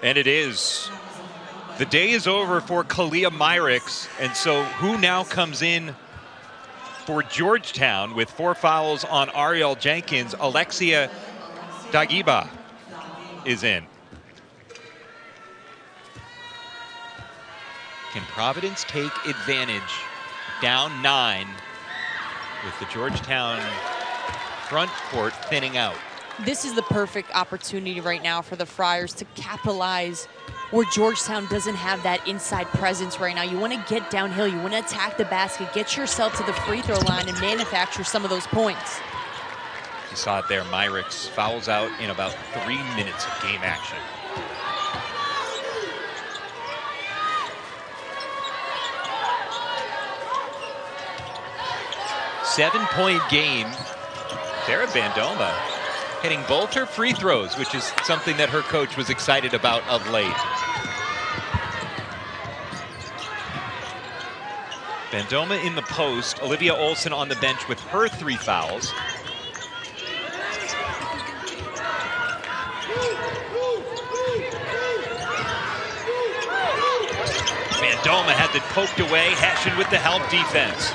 And it is. The day is over for Kalia Myrick, and so who now comes in for Georgetown with 4 fouls on Ariel Jenkins? Alexia Dagiba is in. Can Providence take advantage? Down 9 with the Georgetown front court thinning out. This is the perfect opportunity right now for the Friars to capitalize where Georgetown doesn't have that inside presence right now. You want to get downhill, you want to attack the basket, get yourself to the free throw line and manufacture some of those points. You saw it there, Myricks fouls out in about 3 minutes of game action. Seven-point game. Sarah Bandoma hitting both her free throws, which is something that her coach was excited about of late. Bandoma in the post, Olivia Olson on the bench with her 3 fouls. Bandoma had it poked away, Hession with the help defense.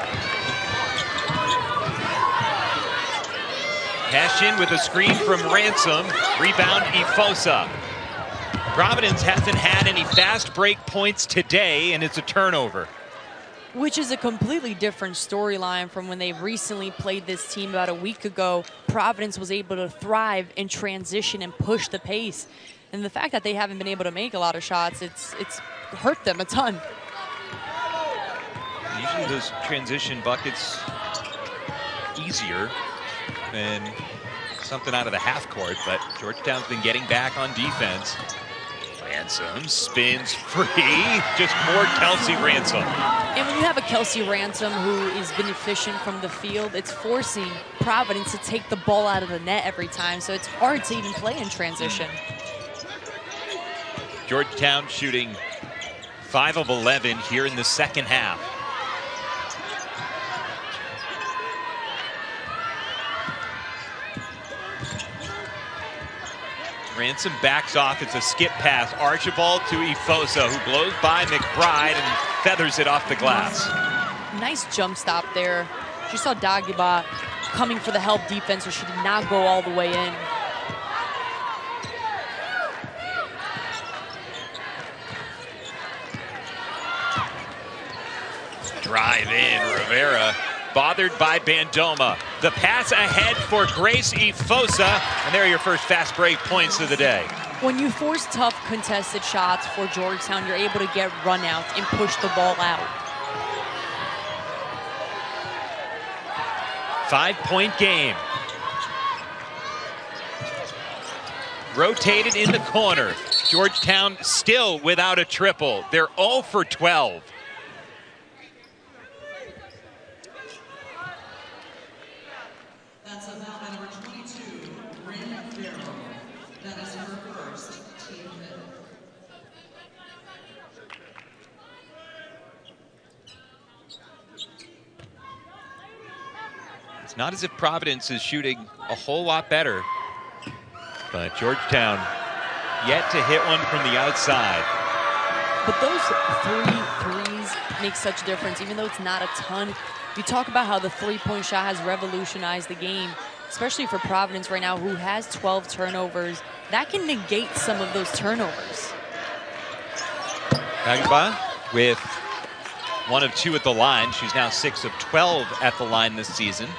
Hession with a screen from Ransom, rebound Ifosa. Providence hasn't had any fast break points today, and it's a turnover. Which is a completely different storyline from when they recently played this team about a week ago. Providence was able to thrive in transition and push the pace. And the fact that they haven't been able to make a lot of shots, it's hurt them a ton. Usually those transition buckets easier than something out of the half court, but Georgetown's been getting back on defense. Ransom spins free, just more Kelsey Ransom. And when you have a Kelsey Ransom who is been efficient from the field, it's forcing Providence to take the ball out of the net every time, so it's hard to even play in transition. Georgetown shooting 5 of 11 here in the second half. Ransom backs off. It's a skip pass. Archibald to Ifosa, who blows by McBride and feathers it off the glass. Nice jump stop there. She saw Dagiba coming for the help defense, so she did not go all the way in. Drive in, Rivera. Bothered by Bandoma. The pass ahead for Grace Ifosa, and there are your first fast break points of the day. When you force tough contested shots for Georgetown, you're able to get runouts and push the ball out. 5-point game. Rotated in the corner. Georgetown still without a triple. They're 0 for 12. That's about number 22, Bryn Farrell. That is her first team hit. It's not as if Providence is shooting a whole lot better, but Georgetown yet to hit one from the outside. But those 3 threes make such a difference, even though it's not a ton. You talk about how the three-point shot has revolutionized the game, especially for Providence right now, who has 12 turnovers. That can negate some of those turnovers. Dagiba with 1 of 2 at the line. She's now 6 of 12 at the line this season.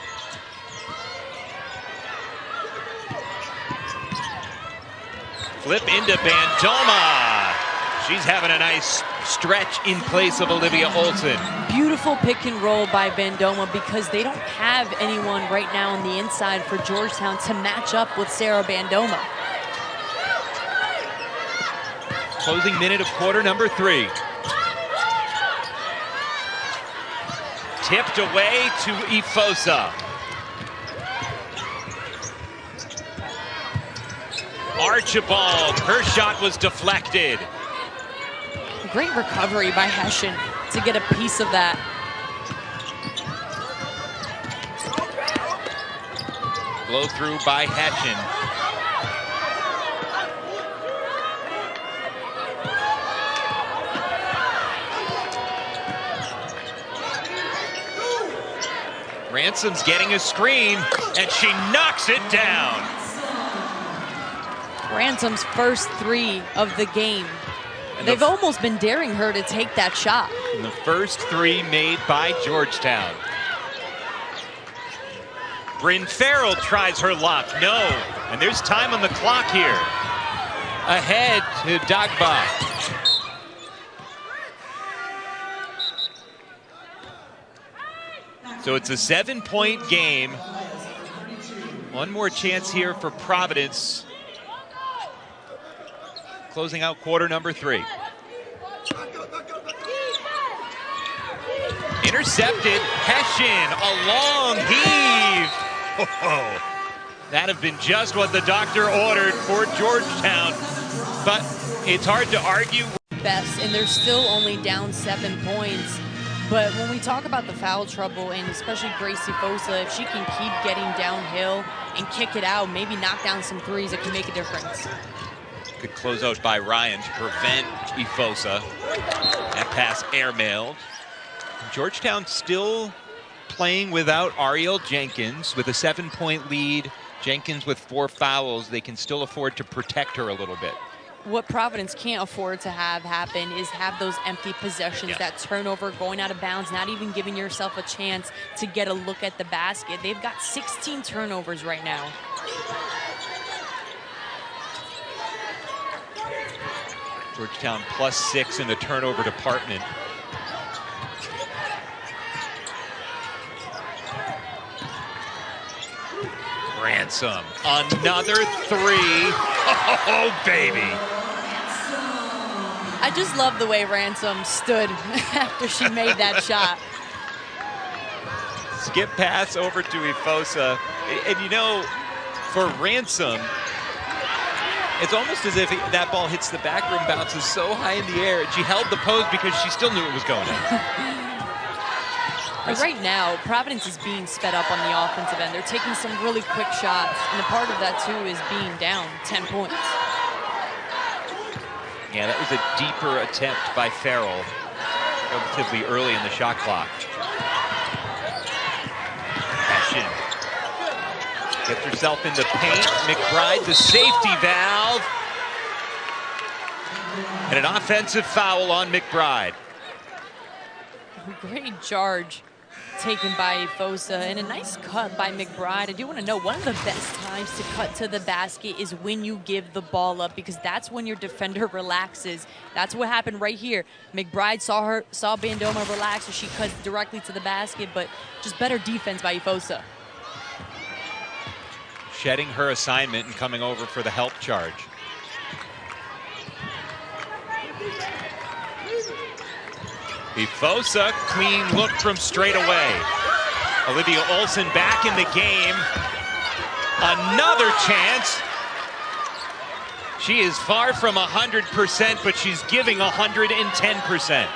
Flip into Bandoma. She's having a nice stretch in place of Olivia Olson. Beautiful pick and roll by Bandoma because they don't have anyone right now on the inside for Georgetown to match up with Sarah Bandoma. Closing minute of quarter number 3. Tipped away to Ifosa. Archibald, her shot was deflected. Great recovery by Hession to get a piece of that. Blow through by Hession. Ransom's getting a screen, and she knocks it down. Ransom's first 3 of the game. And they've almost been daring her to take that shot. And the first 3 made by Georgetown. Bryn Farrell tries her luck. No. And there's time on the clock here. Ahead to Dagba. So it's a 7-point game. One more chance here for Providence. Closing out quarter number 3. Intercepted. Heshin, a long heave. Oh, that'd have been just what the doctor ordered for Georgetown. But it's hard to argue. Best, and they're still only down 7 points. But when we talk about the foul trouble, and especially Gracie Fosa, if she can keep getting downhill and kick it out, maybe knock down some threes, it can make a difference. Good closeout by Ryan to prevent Ifosa. That pass airmailed. Georgetown still playing without Ariel Jenkins with a 7-point lead. Jenkins with 4 fouls. They can still afford to protect her a little bit. What Providence can't afford to have happen is have those empty possessions, that turnover, going out of bounds, not even giving yourself a chance to get a look at the basket. They've got 16 turnovers right now. Georgetown +6 in the turnover department. Ransom, another 3. Oh, baby. I just love the way Ransom stood after she made that shot. Skip pass over to Ifosa. And you know, for Ransom, it's almost as if that ball hits the back rim, bounces so high in the air, and she held the pose because she still knew it was going in. But right now, Providence is being sped up on the offensive end. They're taking some really quick shots, and a part of that, too, is being down 10 points. Yeah, that was a deeper attempt by Farrell relatively early in the shot clock. Passion. Gets herself in the paint. McBride, the safety valve. And an offensive foul on McBride. Great charge taken by Fosa, and a nice cut by McBride. I do want to know, one of the best times to cut to the basket is when you give the ball up, because that's when your defender relaxes. That's what happened right here. McBride saw Bandoma relax, so she cuts directly to the basket, but just better defense by Fosa. Shedding her assignment and coming over for the help charge. Ifosa, clean look from straight away. Olivia Olsen back in the game. Another chance. She is far from 100%, but she's giving 110%.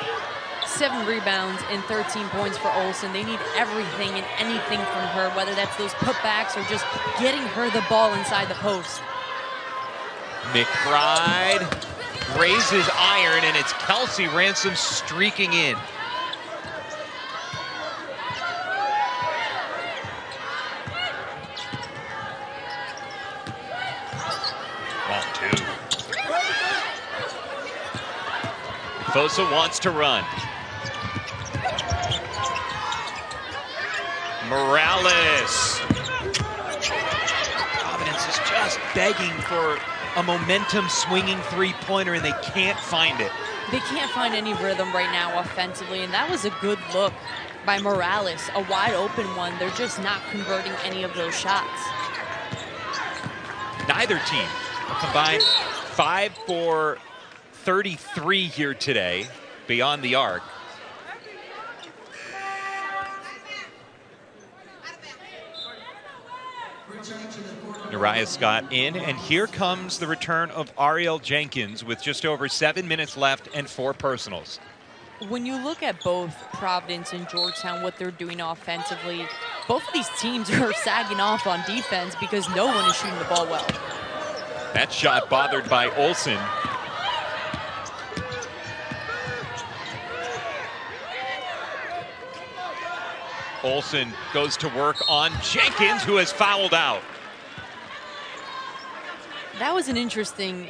7 rebounds and 13 points for Olsen. They need everything and anything from her, whether that's those putbacks or just getting her the ball inside the post. McBride raises iron, and it's Kelsey Ransom streaking in. Ball 2. Fosa wants to run. Morales. Providence is just begging for a momentum swinging 3-pointer, and they can't find it. They can't find any rhythm right now offensively, and that was a good look by Morales, a wide open one. They're just not converting any of those shots. Neither team combined 5 for 33 here today beyond the arc. Nariah Scott in, and here comes the return of Ariel Jenkins with just over 7 minutes left and 4 personals. When you look at both Providence and Georgetown, what they're doing offensively, both of these teams are sagging off on defense because no one is shooting the ball well. That shot bothered by Olsen. Olsen goes to work on Jenkins, who has fouled out. That was an interesting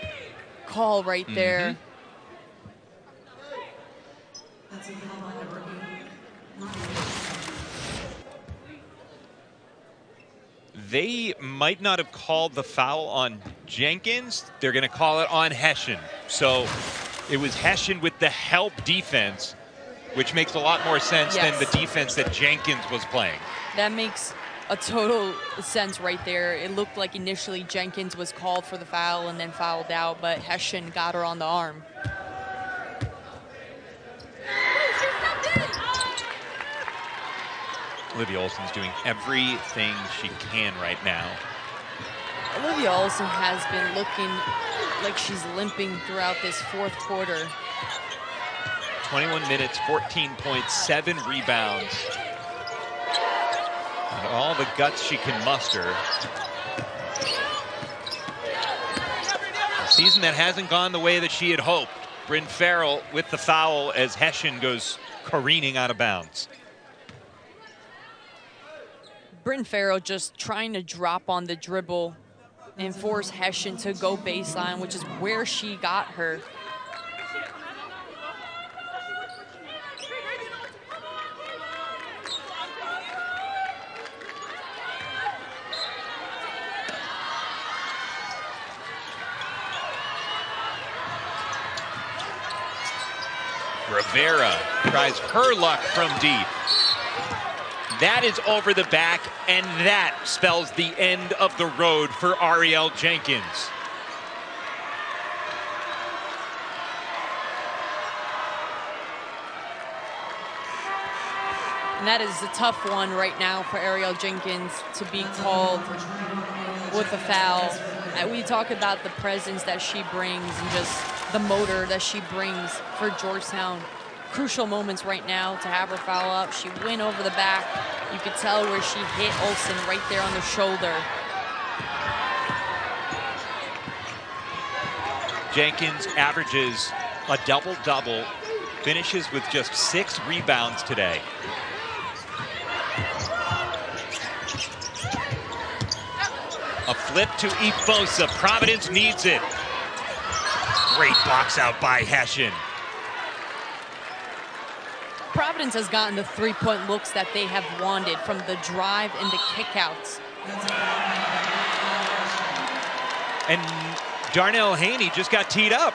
call right there. They might not have called the foul on Jenkins. They're going to call it on Hession. So it was Hession with the help defense, which makes a lot more sense than the defense that Jenkins was playing. That makes a total sense right there. It looked like initially Jenkins was called for the foul and then fouled out, but Hession got her on the arm. Olivia Olson's doing everything she can right now. Olivia Olson has been looking like she's limping throughout this fourth quarter. 21 minutes, 14 points, 7 rebounds. And all the guts she can muster. A season that hasn't gone the way that she had hoped. Bryn Farrell with the foul as Hession goes careening out of bounds. Bryn Farrell just trying to drop on the dribble and force Hession to go baseline, which is where she got her. Rivera tries her luck from deep. That is over the back, and that spells the end of the road for Ariel Jenkins. And that is a tough one right now for Ariel Jenkins to be called with a foul. We talk about the presence that she brings and just the motor that she brings for Georgetown. Crucial moments right now to have her foul up. She went over the back. You could tell where she hit Olsen right there on the shoulder. Jenkins averages a double-double, finishes with just 6 rebounds today. A flip to Ifosa. Providence needs it. Great box out by Hession. Providence has gotten the three-point looks that they have wanted from the drive and the kickouts. And Darnell Haney just got teed up.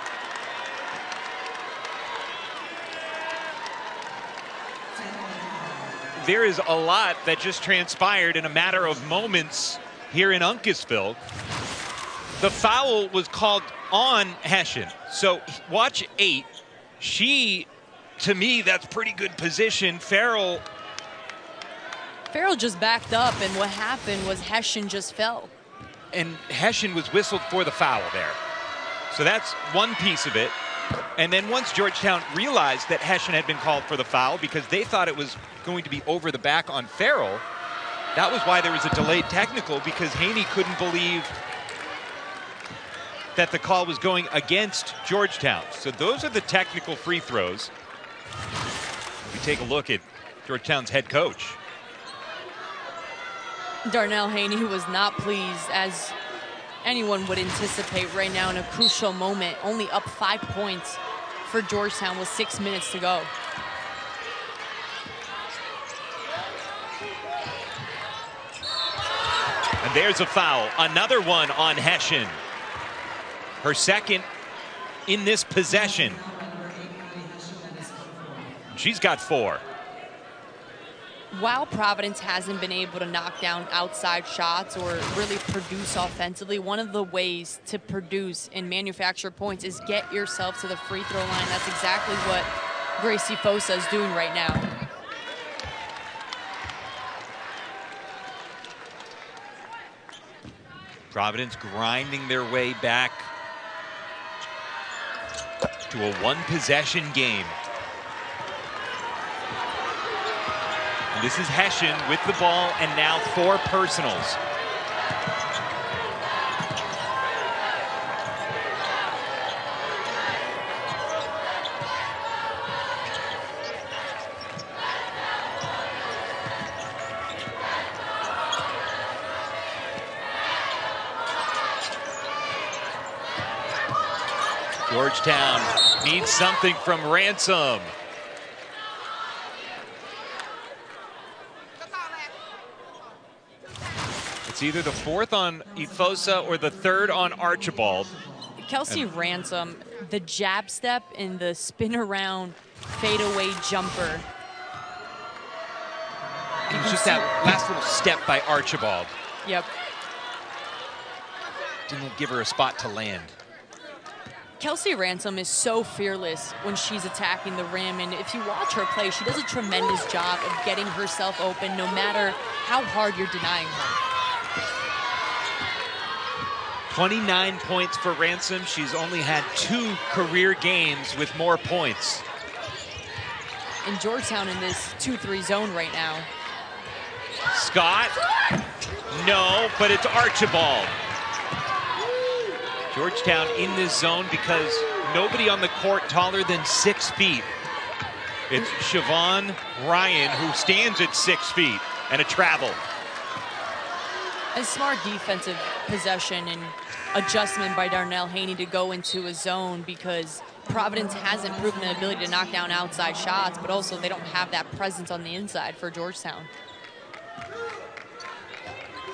There is a lot that just transpired in a matter of moments here in Uncasville. The foul was called on Hession. So watch 8. To me, that's pretty good position. Farrell just backed up, and what happened was Hession just fell. And Hession was whistled for the foul there. So that's one piece of it. And then once Georgetown realized that Hession had been called for the foul because they thought it was going to be over the back on Farrell, that was why there was a delayed technical, because Haney couldn't believe that the call was going against Georgetown. So those are the technical free throws. We take a look at Georgetown's head coach. Darnell Haney was not pleased, as anyone would anticipate right now in a crucial moment. Only up 5 points for Georgetown with 6 minutes to go. And there's a foul. Another one on Hession. Her second in this possession. She's got 4. While Providence hasn't been able to knock down outside shots or really produce offensively, one of the ways to produce and manufacture points is get yourself to the free throw line. That's exactly what Gracie Fosa is doing right now. Providence grinding their way back to a 1-possession game. And this is Hession with the ball, and now 4 personals. Georgetown needs something from Ransom. It's It's either the fourth on Efosa or the third on Archibald. Kelsey Ransom, the jab step and the spin around fadeaway jumper. It was just that last little step by Archibald. Yep. Didn't give her a spot to land. Kelsey Ransom is so fearless when she's attacking the rim, and if you watch her play, she does a tremendous job of getting herself open no matter how hard you're denying her. 29 points for Ransom. She's only had 2 career games with more points. In Georgetown in this 2-3 zone right now. Scott, no, but it's Archibald. Georgetown in this zone because nobody on the court taller than 6 feet. It's Siobhan Ryan who stands at 6 feet and a travel. A smart defensive possession and adjustment by Darnell Haney to go into a zone because Providence hasn't proven an ability to knock down outside shots, but also they don't have that presence on the inside for Georgetown.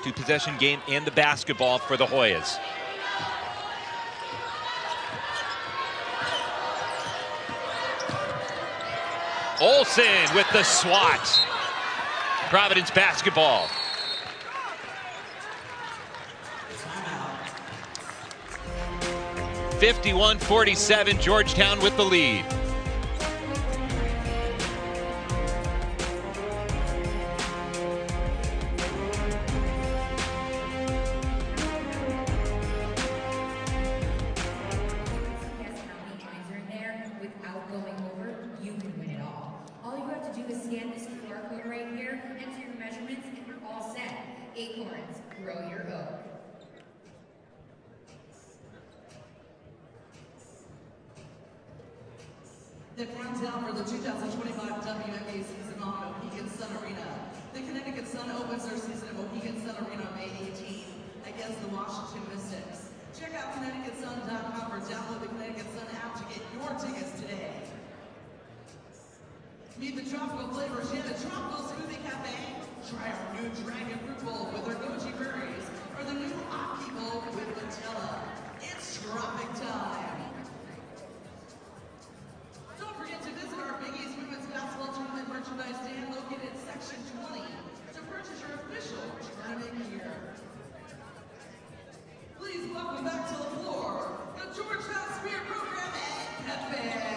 2-possession game and the basketball for the Hoyas. Olsen with the swat. Providence basketball. (51-47), Georgetown with the lead. The countdown for the 2025 WNBA season on Mohegan Sun Arena. The Connecticut Sun opens their season at Mohegan Sun Arena on May 18 against the Washington Mystics. Check out ConnecticutSun.com or download the Connecticut Sun app to get your tickets today. Meet the tropical flavors at a tropical smoothie cafe. Try our new dragon fruit bowl with our goji berries or the new aki bowl with Nutella. It's tropic time. Don't forget to visit our Big East Women's Basketball Tournament merchandise stand located in Section 20 to purchase your official tournament gear. Please welcome back to the floor, the Georgetown Spirit Program and Pep Band.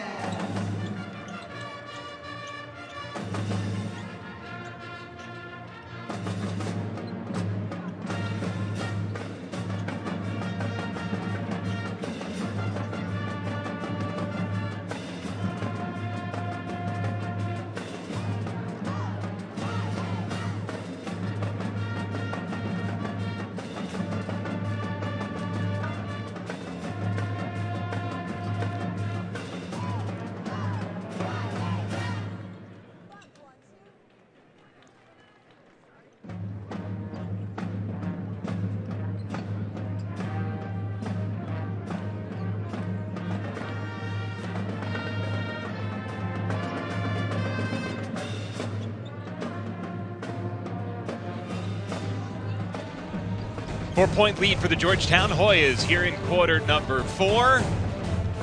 4-point lead for the Georgetown Hoyas here in quarter number 4.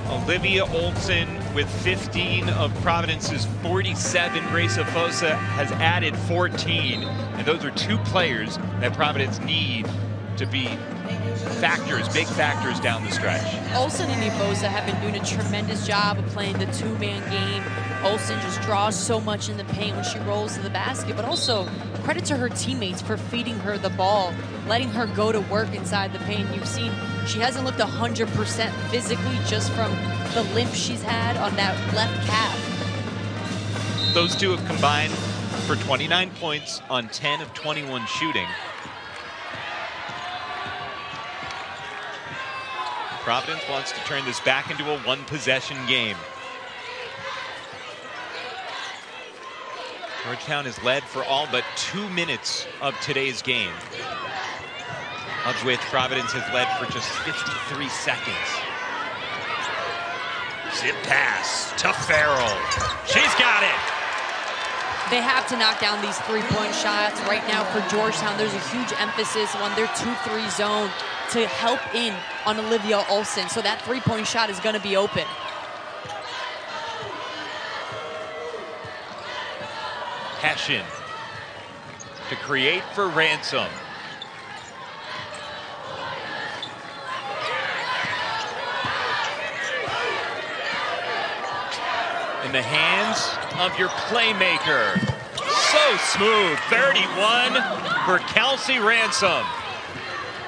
Olivia Olsen with 15 of Providence's 47. Grace Efosa has added 14. And those are 2 players that Providence need to be factors, big factors down the stretch. Olsen and Efosa have been doing a tremendous job of playing the 2-man game. Olsen just draws so much in the paint when she rolls to the basket, but also credit to her teammates for feeding her the ball, letting her go to work inside the paint. You've seen she hasn't looked 100% physically just from the limp she's had on that left calf. Those 2 have combined for 29 points on 10 of 21 shooting. Providence wants to turn this back into a 1-possession game. Georgetown has led for all but 2 minutes of today's game. With Providence has led for just 53 seconds. Zip pass to Farrell. She's got it. They have to knock down these three-point shots. Right now for Georgetown, there's a huge emphasis on their 2-3 zone to help in on Olivia Olsen. So that three-point shot is going to be open. Hession to create for Ransom. In the hands of your playmaker. So smooth, 31 for Kelsey Ransom.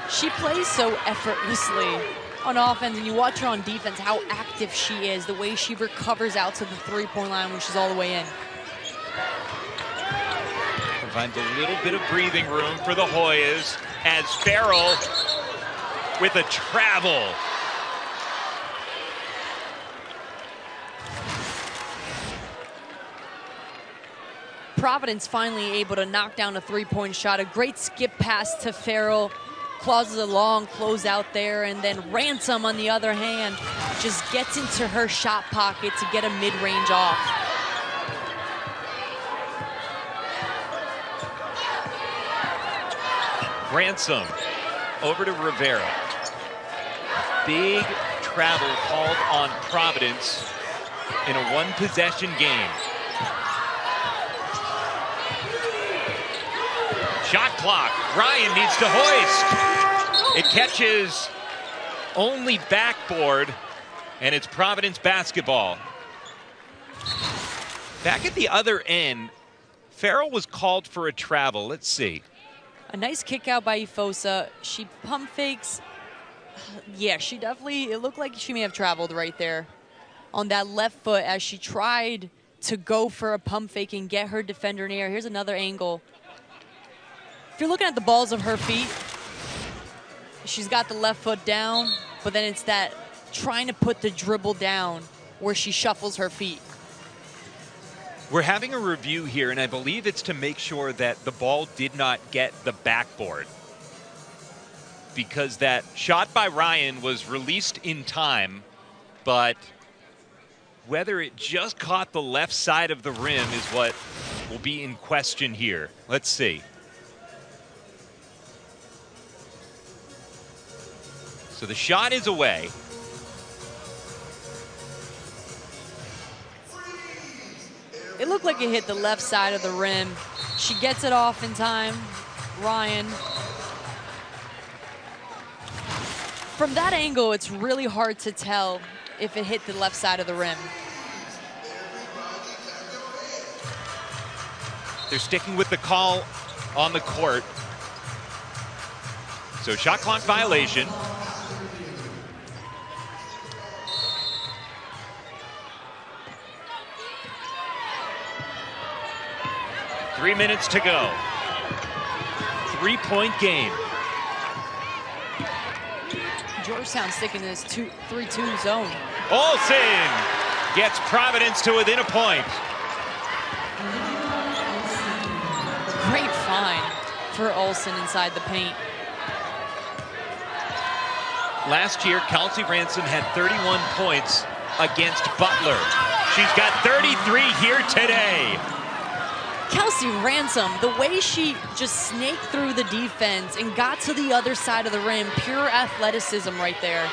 She plays so effortlessly on offense, and you watch her on defense, how active she is, the way she recovers out to the three-point line when she's all the way in. Provides a little bit of breathing room for the Hoyas as Farrell with a travel. Providence finally able to knock down a three-point shot. A great skip pass to Farrell. Clauses a long closeout there, and then Ransom, on the other hand, just gets into her shot pocket to get a mid-range off. Ransom over to Rivera. Big travel called on Providence in a one-possession game. Shot clock. Ryan needs to hoist. It catches only backboard, and it's Providence basketball. Back at the other end, Farrell was called for a travel. Let's see. A nice kick out by Ifosa. She pump fakes. Yeah, she definitely, it looked like she may have traveled right there on that left foot as she tried to go for a pump fake and get her defender in the air. Here's another angle. If you're looking at the balls of her feet, she's got the left foot down, but then it's that trying to put the dribble down where she shuffles her feet. We're having a review here, and I believe it's to make sure that the ball did not get the backboard, because that shot by Ryan was released in time, but whether it just caught the left side of the rim is what will be in question here. Let's see. So the shot is away. It looked like it hit the left side of the rim. She gets it off in time. Ryan. From that angle, it's really hard to tell if it hit the left side of the rim. They're sticking with the call on the court. So shot clock violation. Three minutes to go. Three-point game. Georgetown sticking in this 3-2 zone. Olsen gets Providence to within a point. Great find for Olsen inside the paint. Last year, Kelsey Ransom had 31 points against Butler. She's got 33 here today. Kelsey Ransom, the way she just snaked through the defense and got to the other side of the rim, pure athleticism right there.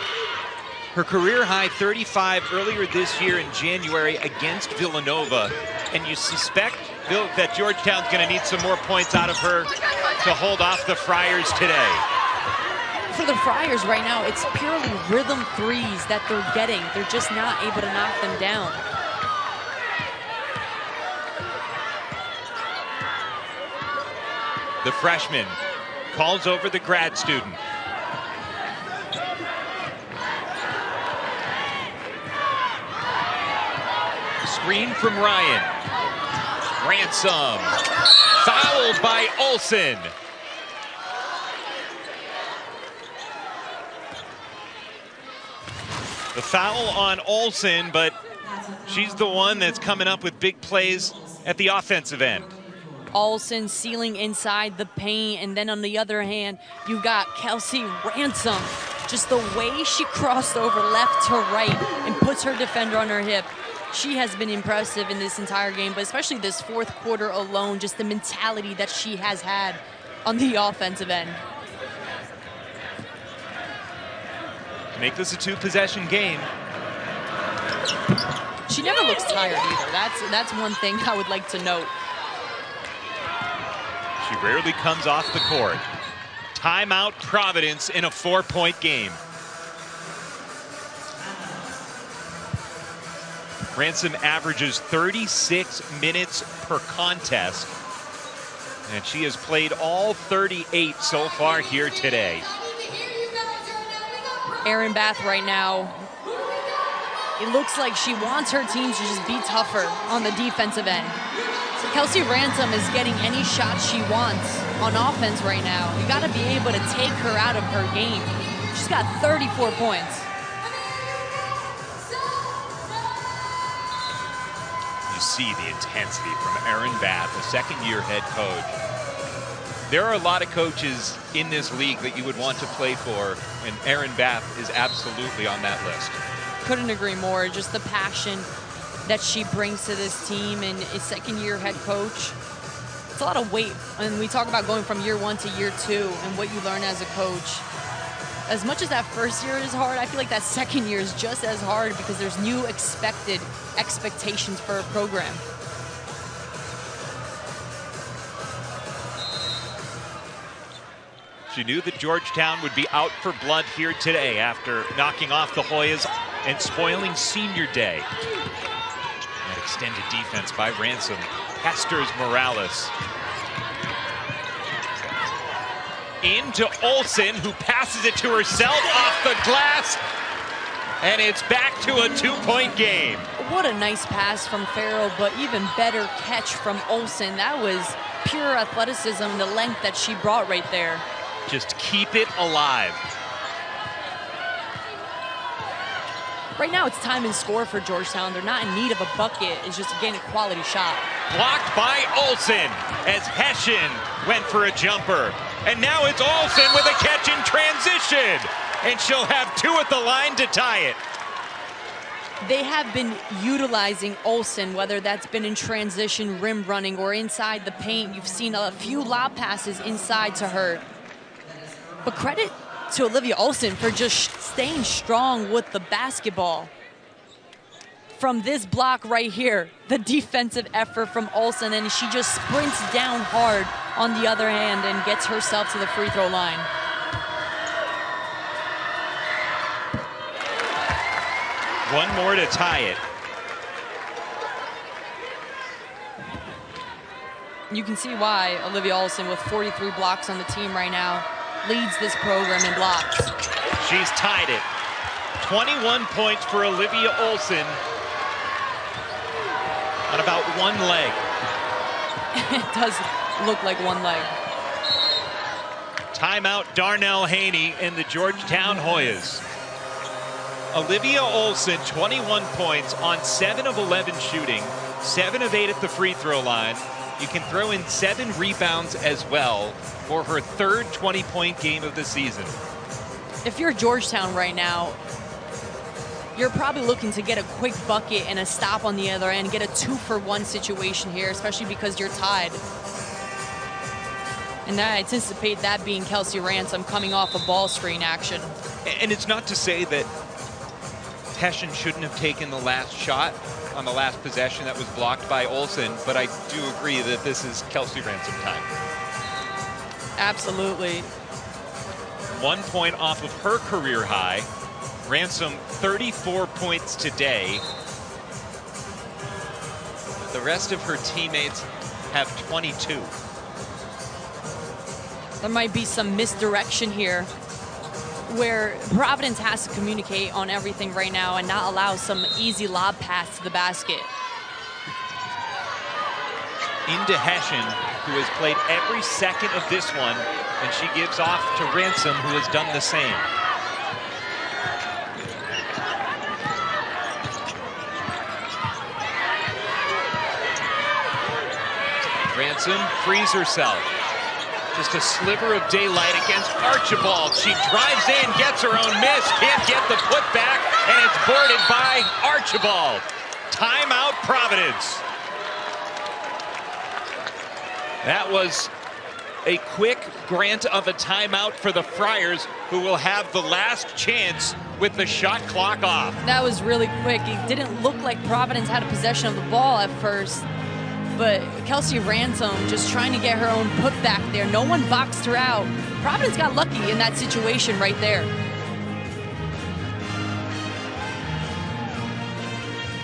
Her career high 35 earlier this year in January against Villanova, and you suspect that Georgetown's going to need some more points out of her to hold off the Friars today. For the Friars right now, it's purely rhythm threes that they're getting. They're just not able to knock them down. The freshman calls over the grad student. Screen from Ryan. Ransom. Fouled by Olsen. The foul on Olsen, but she's the one that's coming up with big plays at the offensive end. Olsen sealing inside the paint, and then on the other hand, you got Kelsey Ransom. Just the way she crossed over left to right and puts her defender on her hip. She has been impressive in this entire game, but especially this fourth quarter alone, just the mentality that she has had on the offensive end. Make this a 2-possession game. She never looks tired either. That's one thing I would like to note. She rarely comes off the court. Timeout Providence in a 4-point game. Ransom averages 36 minutes per contest, and she has played all 38 so far here today. Erin Bath right now, it looks like she wants her team to just be tougher on the defensive end. Kelsey Ransom is getting any shot she wants on offense right now. You got to be able to take her out of her game. She's got 34 points. You see the intensity from Erin Bath, a second-year head coach. There are a lot of coaches in this league that you would want to play for, and Erin Bath is absolutely on that list. Couldn't agree more. Just the passion that she brings to this team, and a second-year head coach. It's a lot of weight. And we talk about going from year 1 to year 2 and what you learn as a coach. As much as that first year is hard, I feel like that second year is just as hard because there's new expectations for a program. She knew that Georgetown would be out for blood here today after knocking off the Hoyas and spoiling senior day. That extended defense by Ransom pesters Morales. Into Olsen, who passes it to herself off the glass, and it's back to a 2-point game. What a nice pass from Farrell, but even better catch from Olsen. That was pure athleticism, the length that she brought right there. Just keep it alive. Right now, it's time and score for Georgetown. They're not in need of a bucket. It's just getting a quality shot. Blocked by Olsen as Hessian went for a jumper. And now it's Olsen with a catch in transition. And she'll have 2 at the line to tie it. They have been utilizing Olsen, whether that's been in transition, rim running, or inside the paint. You've seen a few lob passes inside to her. But credit to Olivia Olsen for just staying strong with the basketball. From this block right here, the defensive effort from Olsen, and she just sprints down hard on the other hand and gets herself to the free throw line. One more to tie it. You can see why Olivia Olsen, with 43 blocks on the team right now, leads this program in blocks. She's tied it. 21 points for Olivia Olsen on about one leg. It does look like one leg. Timeout Darnell Haney and the Georgetown Hoyas. Olivia Olsen, 21 points on 7 of 11 shooting, 7 of 8 at the free throw line. You can throw in 7 rebounds as well for her 3rd 20-point game of the season. If you're Georgetown right now, you're probably looking to get a quick bucket and a stop on the other end, get a 2-for-1 situation here, especially because you're tied. And I anticipate that being Kelsey Ransom coming off a ball screen action. And it's not to say that Hessian shouldn't have taken the last shot on the last possession that was blocked by Olsen, but I do agree that this is Kelsey Ransom time. Absolutely. 1 point off of her career high. Ransom 34 points today. The rest of her teammates have 22. There might be some misdirection here where Providence has to communicate on everything right now and not allow some easy lob pass to the basket. Into Hessian, who has played every second of this one, and she gives off to Ransom, who has done the same. Ransom frees herself. Just a sliver of daylight against Archibald. She drives in, gets her own miss, can't get the putback, and it's boarded by Archibald. Timeout, Providence. That was a quick grant of a timeout for the Friars, who will have the last chance with the shot clock off. That was really quick. It didn't look like Providence had a possession of the ball at first, but Kelsey Ransom just trying to get her own putback there. No one boxed her out. Providence got lucky in that situation right there.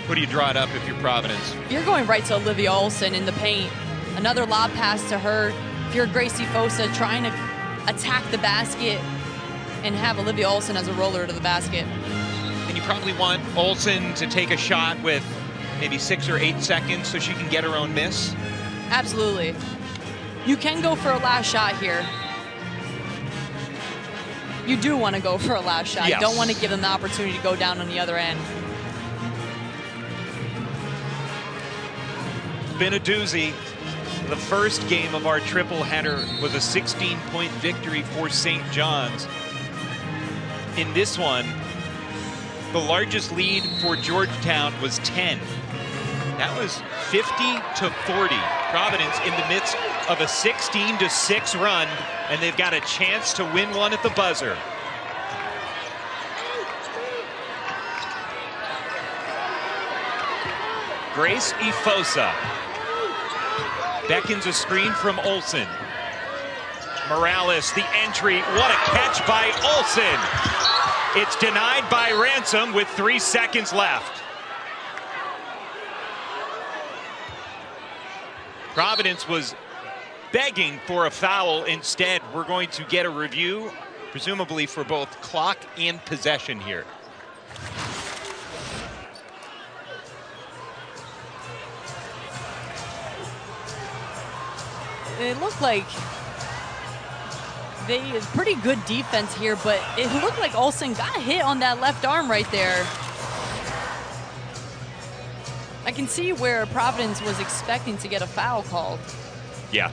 Who do you draw it up if you're Providence? You're going right to Olivia Olson in the paint. Another lob pass to her. If you're Gracie Fosa, trying to attack the basket and have Olivia Olson as a roller to the basket. And you probably want Olson to take a shot with maybe 6 or 8 seconds so she can get her own miss. Absolutely. You can go for a last shot here. You do want to go for a last shot. Yes. You don't want to give them the opportunity to go down on the other end. Been a doozy. The first game of our triple header was a 16-point victory for St. John's. In this one, the largest lead for Georgetown was 10. That was 50-40. Providence in the midst of a 16-6 run, and they've got a chance to win one at the buzzer. Grace Ifosa beckons a screen from Olson. Morales, the entry. What a catch by Olson. It's denied by Ransom with 3 seconds left. Providence was begging for a foul. Instead, we're going to get a review, presumably for both clock and possession here. It looked like pretty good defense here, but it looked like Olson got hit on that left arm right there. I can see where Providence was expecting to get a foul called. Yeah.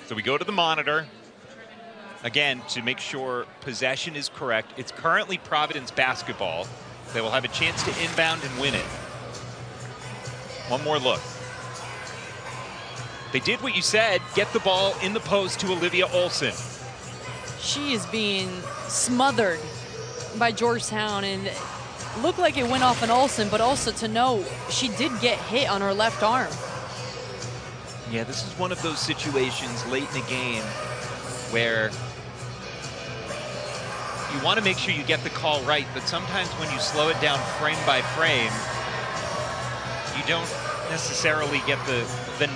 So we go to the monitor. Again, to make sure possession is correct. It's currently Providence basketball. They will have a chance to inbound and win it. One more look. They did what you said, get the ball in the post to Olivia Olson. She is being smothered by Georgetown, and it looked like it went off an Olson, but also to know she did get hit on her left arm. Yeah, this is one of those situations late in the game where you want to make sure you get the call right, but sometimes when you slow it down frame by frame, you don't necessarily get the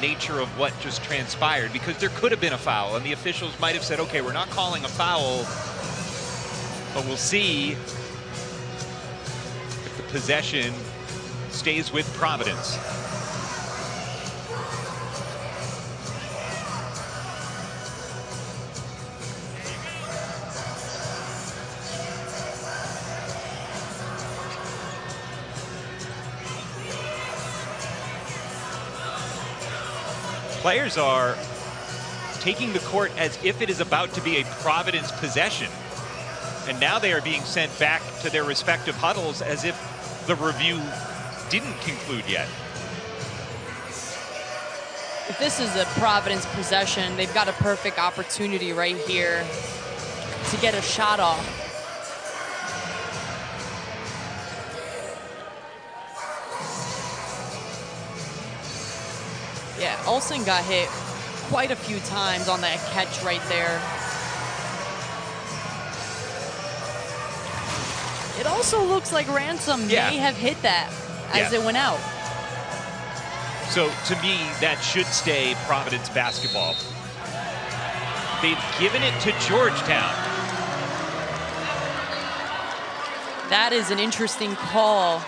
nature of what just transpired, because there could have been a foul and the officials might have said, okay, we're not calling a foul, but we'll see if the possession stays with Providence. Players are taking the court as if it is about to be a Providence possession. And now they are being sent back to their respective huddles as if the review didn't conclude yet. If this is a Providence possession, they've got a perfect opportunity right here to get a shot off. Yeah, Olson got hit quite a few times on that catch right there. It also looks like Ransom may have hit that as it went out. So to me, that should stay Providence basketball. They've given it to Georgetown. That is an interesting call.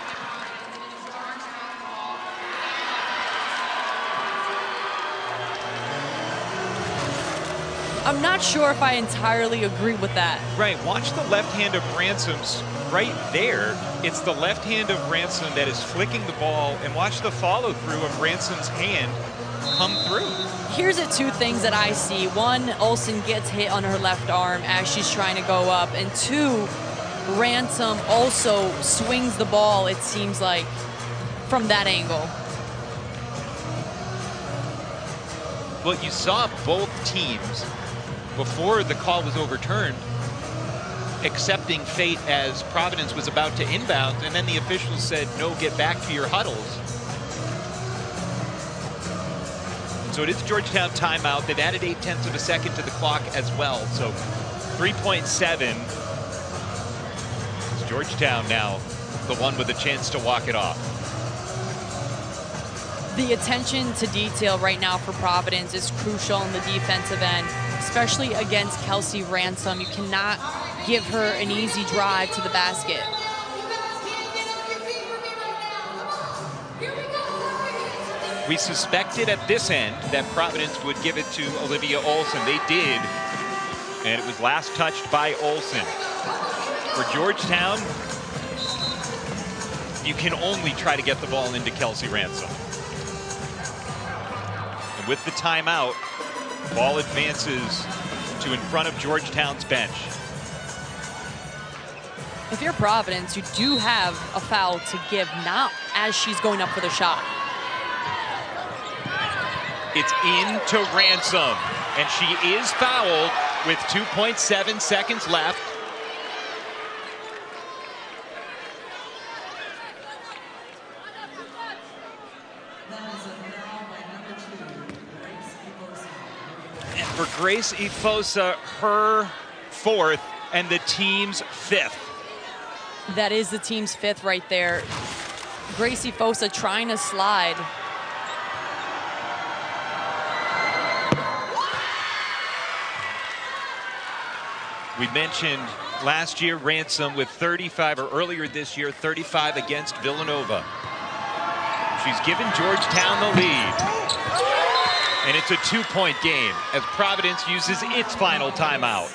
I'm not sure if I entirely agree with that. Right, watch the left hand of Ransom's right there. It's the left hand of Ransom that is flicking the ball, and watch the follow through of Ransom's hand come through. Here's the two things that I see. One, Olsen gets hit on her left arm as she's trying to go up. And two, Ransom also swings the ball, it seems like, from that angle. Well, you saw both teams, before the call was overturned, accepting fate as Providence was about to inbound, and then the officials said, no, get back to your huddles. So it is a Georgetown timeout. They've added 0.8 of a second to the clock as well. So 3.7. It's Georgetown now, the one with a chance to walk it off. The attention to detail right now for Providence is crucial in the defensive end, especially against Kelsey Ransom. You cannot give her an easy drive to the basket. We suspected at this end that Providence would give it to Olivia Olsen. They did, and it was last touched by Olsen. For Georgetown, you can only try to get the ball into Kelsey Ransom. And with the timeout, ball advances to in front of Georgetown's bench. If you're Providence, you do have a foul to give, not as she's going up for the shot. It's into Ransom, and she is fouled with 2.7 seconds left. And for Grace Ifosa, her fourth and the team's fifth. That is the team's fifth right there. Grace Ifosa trying to slide. We mentioned last year Ransom with 35, or earlier this year, 35 against Villanova. She's given Georgetown the lead. And it's a 2-point game as Providence uses its final timeout.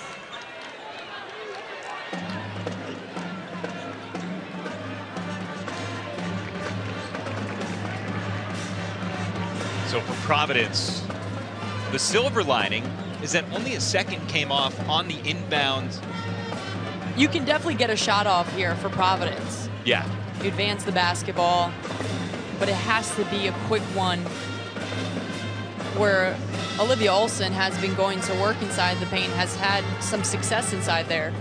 So for Providence, the silver lining is that only a second came off on the inbounds. You can definitely get a shot off here for Providence. Yeah. You advance the basketball, but it has to be a quick one where Olivia Olsen has been going to work inside the paint, has had some success inside there.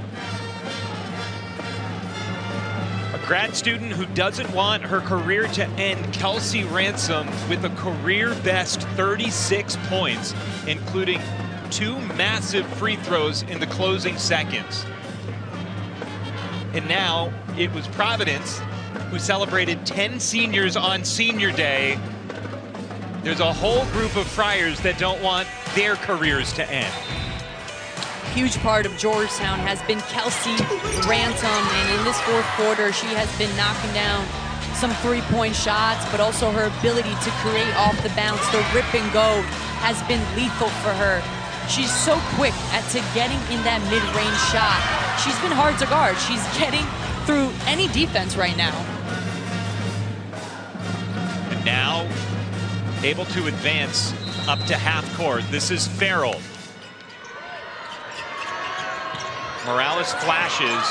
A grad student who doesn't want her career to end, Kelsey Ransom, with a career best 36 points, including 2 massive free throws in the closing seconds. And now it was Providence who celebrated 10 seniors on senior day. There's a whole group of Friars that don't want their careers to end. Huge part of Georgetown has been Kelsey Ransom, and in this fourth quarter, she has been knocking down some three-point shots, but also her ability to create off the bounce. The rip and go has been lethal for her. She's so quick to getting in that mid-range shot. She's been hard to guard. She's getting through any defense right now. And now, able to advance up to half court. This is Farrell. Morales flashes.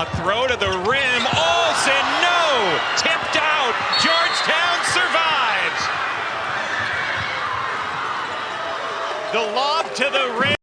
A throw to the rim. Olsen, no! Tipped out. Georgetown survives. The lob to the rim.